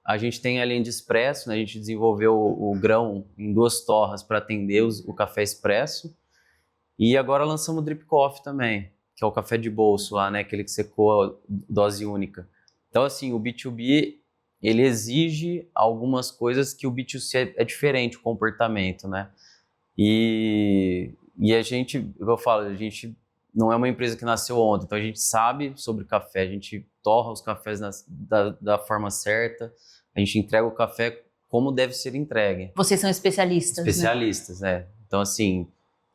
a gente tem a linha de expresso, né? A gente desenvolveu o grão em 2 torras para atender o café expresso. E agora lançamos o Drip Coffee também, que é o café de bolso lá, né? Aquele que você coa dose única. Então, assim, o B2B, ele exige algumas coisas que o B2C é diferente, o comportamento, né? E a gente, eu falo, a gente não é uma empresa que nasceu ontem, então a gente sabe sobre café, a gente torra os cafés da forma certa, a gente entrega o café como deve ser entregue. Vocês são especialistas, Especialistas, né? Então, assim,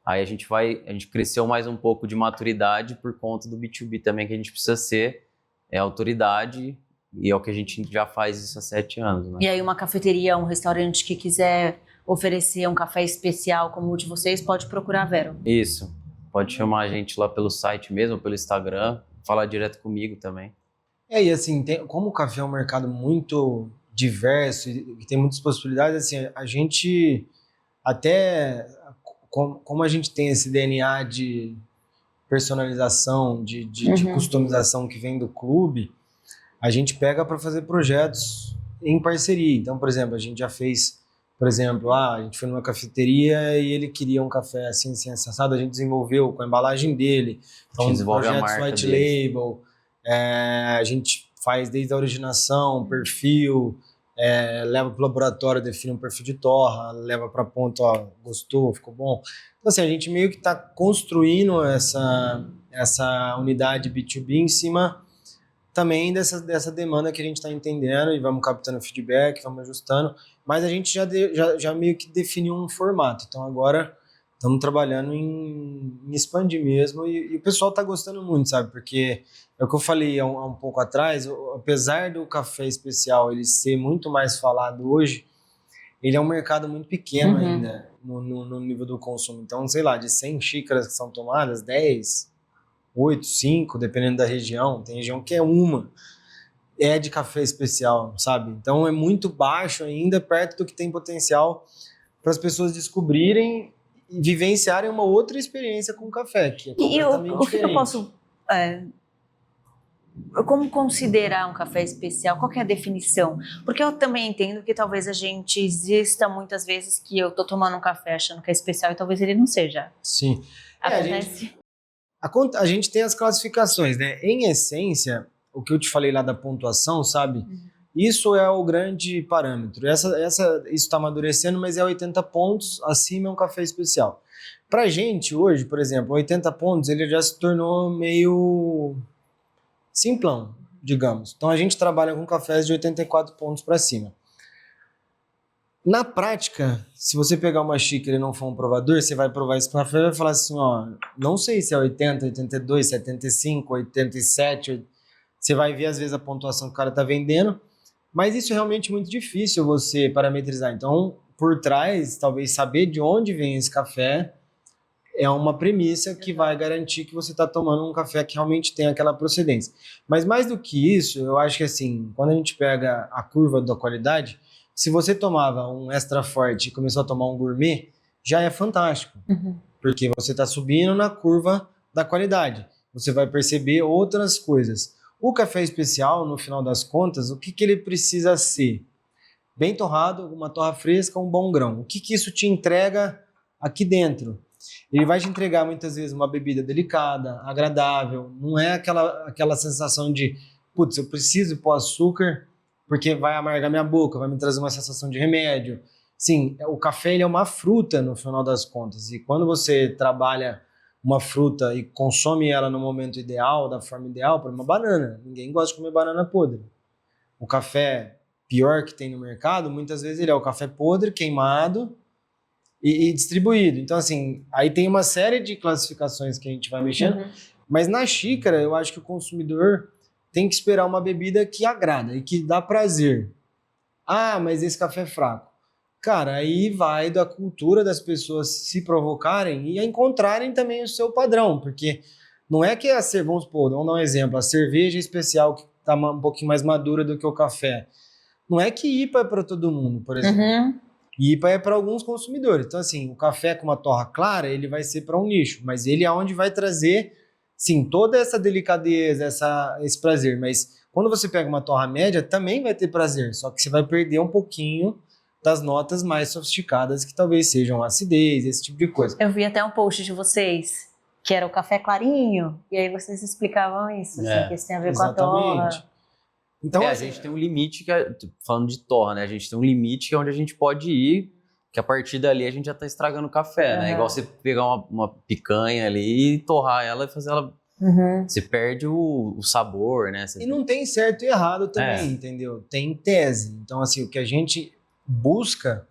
aí a gente cresceu mais um pouco de maturidade por conta do B2B também, que a gente precisa ser autoridade, e é o que a gente já faz isso há 7 anos, né? E aí uma cafeteria, um restaurante que quiser oferecer um café especial como o de vocês, pode procurar a Vero. Isso. Pode chamar a gente lá pelo site mesmo, pelo Instagram, falar direto comigo também. E assim, como o café é um mercado muito diverso e tem muitas possibilidades, assim, a gente até, como a gente tem esse DNA de personalização, de customização que vem do clube, a gente pega para fazer projetos em parceria. Então, por exemplo, a gente já fez, a gente foi numa cafeteria e ele queria um café assim, assado, a gente desenvolveu com a embalagem dele. Então, projetos white label, a gente faz desde a originação, perfil, leva para o laboratório, define um perfil de torra, leva para ponto, gostou, ficou bom. Então, assim, a gente meio que está construindo essa unidade B2B em cima também dessa demanda que a gente está entendendo e vamos captando feedback, vamos ajustando, mas a gente já meio que definiu um formato. Então, agora estamos trabalhando em expandir mesmo e o pessoal está gostando muito, sabe? Porque é o que eu falei há um pouco atrás, apesar do café especial ele ser muito mais falado hoje, ele é um mercado muito pequeno ainda no nível do consumo. Então, sei lá, de 100 xícaras que são tomadas, 10, 8, 5, dependendo da região, tem região que é de café especial, sabe? Então é muito baixo ainda, perto do que tem potencial para as pessoas descobrirem e vivenciarem uma outra experiência com o café, que é completamente diferente. O que eu posso... como considerar um café especial? Qual que é a definição? Porque eu também entendo que talvez a gente exista muitas vezes que eu tô tomando um café achando que é especial e talvez ele não seja. Sim. Acontece? A gente tem as classificações, né? Em essência, o que eu te falei lá da pontuação, sabe? Isso é o grande parâmetro. Isso está amadurecendo, mas é 80 pontos, acima é um café especial. Pra gente, hoje, por exemplo, 80 pontos, ele já se tornou meio simplão, digamos. Então, a gente trabalha com cafés de 84 pontos para cima. Na prática, se você pegar uma xícara e não for um provador, você vai provar esse café e vai falar assim, não sei se é 80, 82, 75, 87, você vai ver às vezes a pontuação que o cara tá vendendo, mas isso é realmente muito difícil você parametrizar. Então, por trás, talvez saber de onde vem esse café é uma premissa que vai garantir que você está tomando um café que realmente tem aquela procedência. Mas mais do que isso, eu acho que assim, quando a gente pega a curva da qualidade, se você tomava um extra forte e começou a tomar um gourmet, já é fantástico. Porque você está subindo na curva da qualidade. Você vai perceber outras coisas. O café especial, no final das contas, o que ele precisa ser? Bem torrado, uma torra fresca, um bom grão. O que isso te entrega aqui dentro? Ele vai te entregar muitas vezes uma bebida delicada, agradável. Não é aquela sensação de, putz, eu preciso pôr açúcar porque vai amargar minha boca, vai me trazer uma sensação de remédio. Sim, o café ele é uma fruta no final das contas. E quando você trabalha uma fruta e consome ela no momento ideal, da forma ideal, por uma banana. Ninguém gosta de comer banana podre. O café pior que tem no mercado, muitas vezes ele é o café podre, queimado e distribuído. Então, assim, aí tem uma série de classificações que a gente vai mexendo, mas na xícara eu acho que o consumidor tem que esperar uma bebida que agrada e que dá prazer. Ah, mas esse café é fraco. Cara, aí vai da cultura das pessoas se provocarem e encontrarem também o seu padrão, porque não é que vamos supor, vamos dar um exemplo, a cerveja especial que está um pouquinho mais madura do que o café. Não é que IPA é para todo mundo, por exemplo. IPA é para alguns consumidores. Então, assim, o café com uma torra clara, ele vai ser para um nicho, mas ele é onde vai trazer, sim, toda essa delicadeza, esse prazer. Mas quando você pega uma torra média, também vai ter prazer, só que você vai perder um pouquinho das notas mais sofisticadas, que talvez sejam acidez, esse tipo de coisa. Eu vi até um post de vocês que era o café clarinho, e aí vocês explicavam isso, assim, que isso tem a ver com a torra. Então, a gente tem um limite, falando de torra, né? A gente tem um limite que é onde a gente pode ir, que a partir dali a gente já tá estragando o café, né? Igual você pegar uma picanha ali e torrar ela e fazer ela... Você perde o sabor, né? E não tem certo e errado também, entendeu? Tem tese. Então, assim, o que a gente busca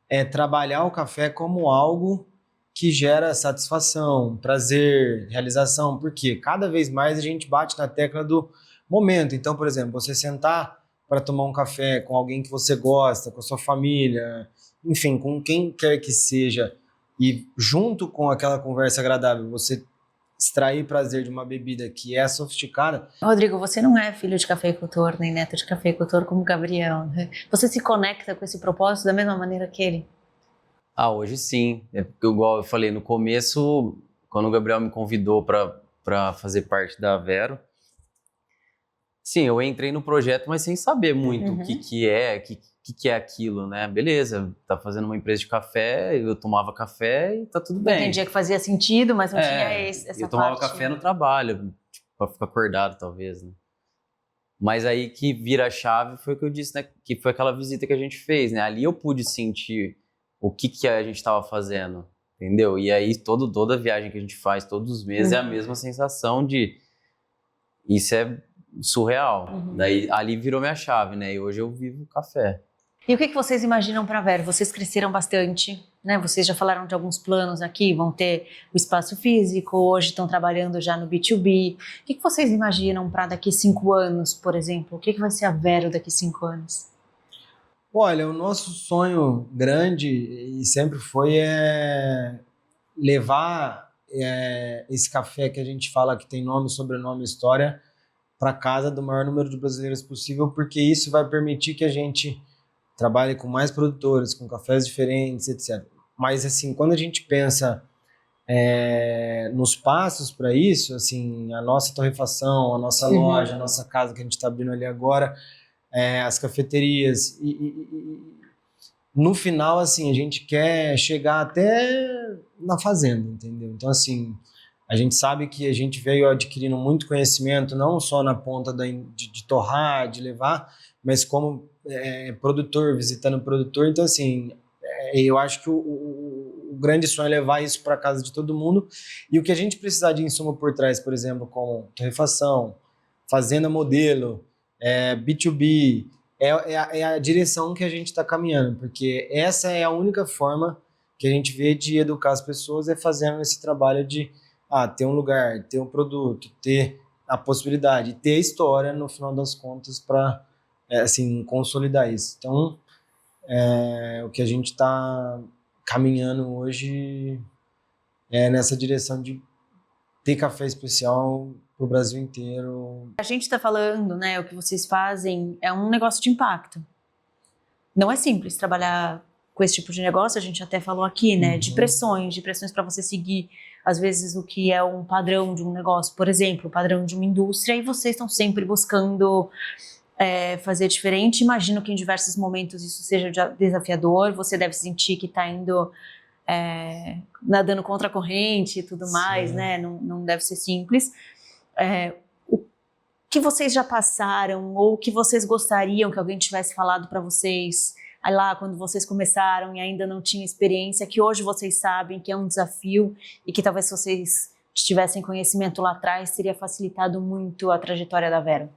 é trabalhar o café como algo que gera satisfação, prazer, realização, porque cada vez mais a gente bate na tecla do momento. Então, por exemplo, você sentar para tomar um café com alguém que você gosta, com a sua família, enfim, com quem quer que seja, e junto com aquela conversa agradável, você extrair prazer de uma bebida que é sofisticada. Rodrigo, você não é filho de cafeicultor, nem neto de cafeicultor como o Gabriel, né? Você se conecta com esse propósito da mesma maneira que ele? Hoje sim. Igual eu falei no começo, quando o Gabriel me convidou para fazer parte da Vero, sim, eu entrei no projeto, mas sem saber muito o que é aquilo, né? Beleza, tá fazendo uma empresa de café, eu tomava café e tá tudo bem. Eu entendia que fazia sentido, mas não tinha essa parte. Eu tomava café no trabalho, tipo, pra ficar acordado, talvez, né? Mas aí que vira a chave foi o que eu disse, né? Que foi aquela visita que a gente fez, né? Ali eu pude sentir o que a gente estava fazendo, entendeu? E aí toda viagem que a gente faz todos os meses é a mesma sensação de... Isso é surreal. Daí ali virou minha chave, né? E hoje eu vivo café. E o que vocês imaginam para a Vero? Vocês cresceram bastante, né? Vocês já falaram de alguns planos aqui, vão ter o espaço físico, hoje estão trabalhando já no B2B. O que vocês imaginam para daqui 5 anos, por exemplo? O que vai ser a Vero daqui 5 anos? Olha, o nosso sonho grande e sempre foi levar esse café que a gente fala que tem nome, sobrenome, história, para casa do maior número de brasileiros possível, porque isso vai permitir que a gente trabalhe com mais produtores, com cafés diferentes, etc. Mas, assim, quando a gente pensa nos passos para isso, assim, a nossa torrefação, a nossa loja, a nossa casa que a gente está abrindo ali agora, as cafeterias, no final, assim, a gente quer chegar até na fazenda, entendeu? Então, assim, a gente sabe que a gente veio adquirindo muito conhecimento, não só na ponta de torrar, de levar, mas como produtor, visitando produtor. Então, assim, eu acho que o grande sonho é levar isso para casa de todo mundo. E o que a gente precisar de insumo por trás, por exemplo, como torrefação, fazenda modelo, B2B, é a direção que a gente está caminhando, porque essa é a única forma que a gente vê de educar as pessoas, é fazendo esse trabalho de ter um lugar, ter um produto, ter a possibilidade, ter a história, no final das contas, para assim, consolidar isso. Então, o que a gente está caminhando hoje é nessa direção de ter café especial para o Brasil inteiro. A gente está falando, né, o que vocês fazem é um negócio de impacto. Não é simples trabalhar com esse tipo de negócio, a gente até falou aqui, né, de pressões para você seguir, às vezes, o que é um padrão de um negócio, por exemplo, o padrão de uma indústria, e vocês estão sempre buscando fazer diferente. Imagino que em diversos momentos isso seja desafiador, você deve sentir que está indo nadando contra a corrente e tudo mais, né, não deve ser simples. O que vocês já passaram ou o que vocês gostariam que alguém tivesse falado para vocês aí lá quando vocês começaram e ainda não tinham experiência, que hoje vocês sabem que é um desafio e que talvez se vocês tivessem conhecimento lá atrás teria facilitado muito a trajetória da Vero?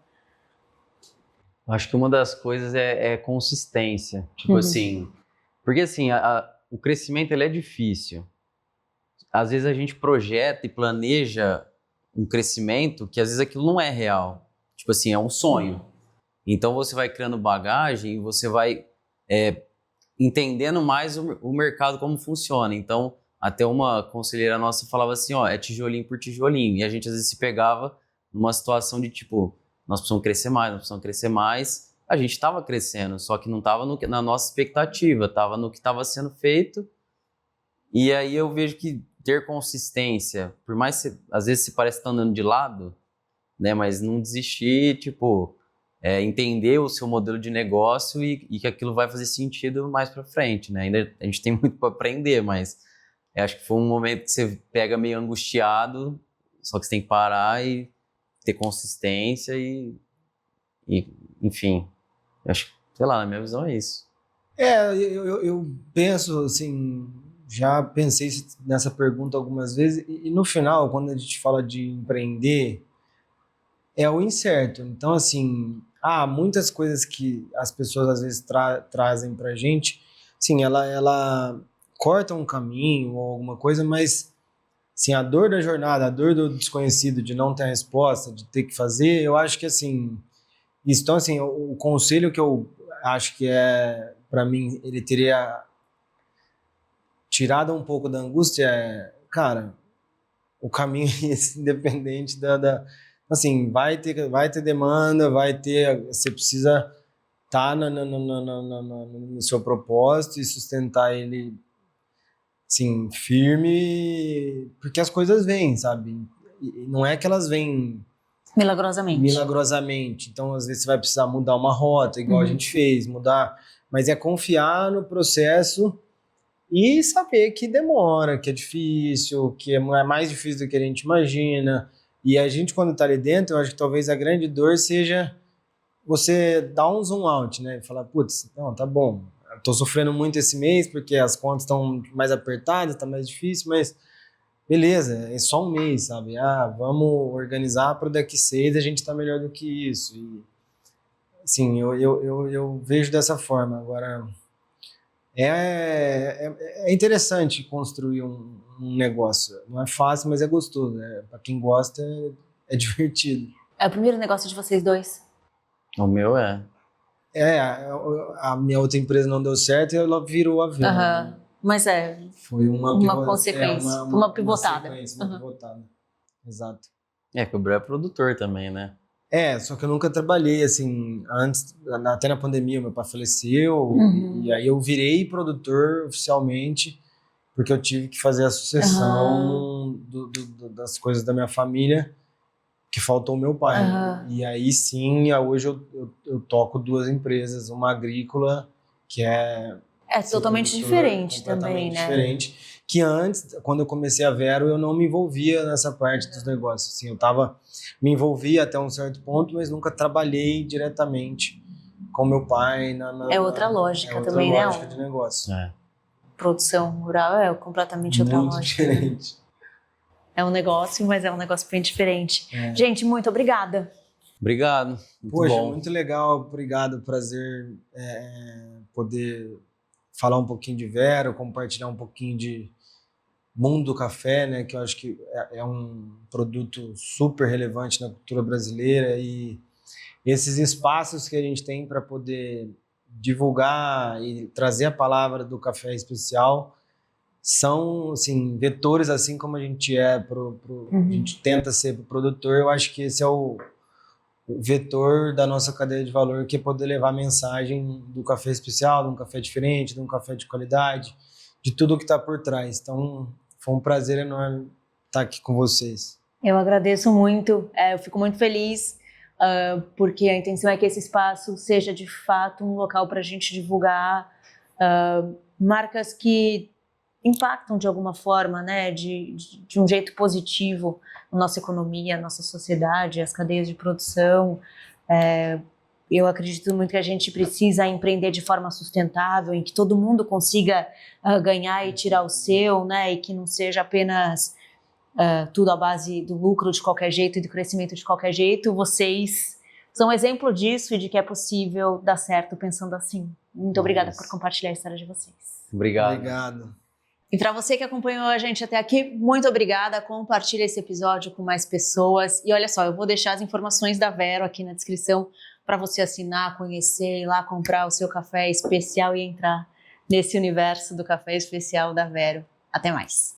Acho que uma das coisas é consistência, tipo assim, porque assim, o crescimento ele é difícil. Às vezes a gente projeta e planeja um crescimento que às vezes aquilo não é real. Tipo assim, é um sonho. Então você vai criando bagagem e você vai entendendo mais o mercado como funciona. Então, até uma conselheira nossa falava assim, é tijolinho por tijolinho. E a gente às vezes se pegava numa situação de tipo, nós precisamos crescer mais, nós precisamos crescer mais. A gente estava crescendo, só que não estava na nossa expectativa, estava no que estava sendo feito. E aí eu vejo que ter consistência, por mais que às vezes se parece que tá andando de lado, né, mas não desistir, tipo, entender o seu modelo de negócio e que aquilo vai fazer sentido mais para frente, né? Ainda a gente tem muito para aprender, mas Eu acho que foi um momento que você pega meio angustiado, só que você tem que parar e ter consistência e enfim, eu acho que, sei lá, na minha visão é isso. Eu penso assim, já pensei nessa pergunta algumas vezes, e no final, quando a gente fala de empreender, é o incerto. Então, assim, há muitas coisas que as pessoas às vezes trazem pra gente, sim, ela corta um caminho ou alguma coisa, mas assim, a dor da jornada, a dor do desconhecido, de não ter a resposta, de ter que fazer, eu acho que assim, isso, então assim, o conselho que eu acho que é, para mim, ele teria tirado um pouco da angústia é, cara, o caminho é esse, independente assim, vai ter demanda, você precisa estar no seu propósito e sustentar ele, assim, firme, porque as coisas vêm, sabe? E não é que elas vêm milagrosamente. Então, às vezes, você vai precisar mudar uma rota, igual a gente fez, mas é confiar no processo e saber que demora, que é difícil, que é mais difícil do que a gente imagina. E a gente, quando está ali dentro, eu acho que talvez a grande dor seja você dar um zoom out, né? E falar, putz, não, tá bom, eu tô sofrendo muito esse mês porque as contas estão mais apertadas, tá mais difícil, mas beleza, é só um mês, sabe? Ah, vamos organizar para daqui 6 a gente tá melhor do que isso. E, assim, eu vejo dessa forma. Agora, é interessante construir um negócio. Não é fácil, mas é gostoso. Né? Para quem gosta, é divertido. É o primeiro negócio de vocês dois? O meu é. A minha outra empresa não deu certo e ela virou a Vero. Né? Mas foi uma consequência, uma pivotada. Uma pivotada. Exato. É, que o Bré é produtor também, né? Só que eu nunca trabalhei, assim, antes, até na pandemia, meu pai faleceu, e aí eu virei produtor oficialmente, porque eu tive que fazer a sucessão das coisas da minha família, que faltou o meu pai. E aí sim, hoje eu toco 2 empresas, uma agrícola, que é totalmente diferente também, né? Diferente. Que antes, quando eu comecei a Vero, eu não me envolvia nessa parte dos negócios. Assim, me envolvia até um certo ponto, mas nunca trabalhei diretamente com meu pai. É outra lógica também, né? É outra lógica de negócio. Produção rural é completamente outra lógica. Muito diferente. É um negócio, mas é um negócio bem diferente. Gente, muito obrigada. Obrigado. Poxa, bom. Muito legal. Obrigado. Prazer poder falar um pouquinho de Vero, compartilhar um pouquinho de mundo do café, né, que eu acho que é um produto super relevante na cultura brasileira, e esses espaços que a gente tem para poder divulgar e trazer a palavra do café especial são, assim, vetores, assim como a gente a gente tenta ser pro produtor. Eu acho que esse é o vetor da nossa cadeia de valor, que é poder levar a mensagem do café especial, de um café diferente, de um café de qualidade, de tudo que está por trás. Então, foi um prazer enorme estar aqui com vocês. Eu agradeço muito, eu fico muito feliz, porque a intenção é que esse espaço seja de fato um local para a gente divulgar marcas que impactam de alguma forma, né, de um jeito positivo a nossa economia, a nossa sociedade, as cadeias de produção. Eu acredito muito que a gente precisa empreender de forma sustentável, em que todo mundo consiga ganhar e tirar o seu, né, e que não seja apenas tudo à base do lucro de qualquer jeito e do crescimento de qualquer jeito. Vocês são um exemplo disso e de que é possível dar certo pensando assim. Muito obrigada por compartilhar a história de vocês. Obrigado. E para você que acompanhou a gente até aqui, muito obrigada. Compartilhe esse episódio com mais pessoas. E olha só, eu vou deixar as informações da Vero aqui na descrição para você assinar, conhecer, ir lá comprar o seu café especial e entrar nesse universo do café especial da Vero. Até mais.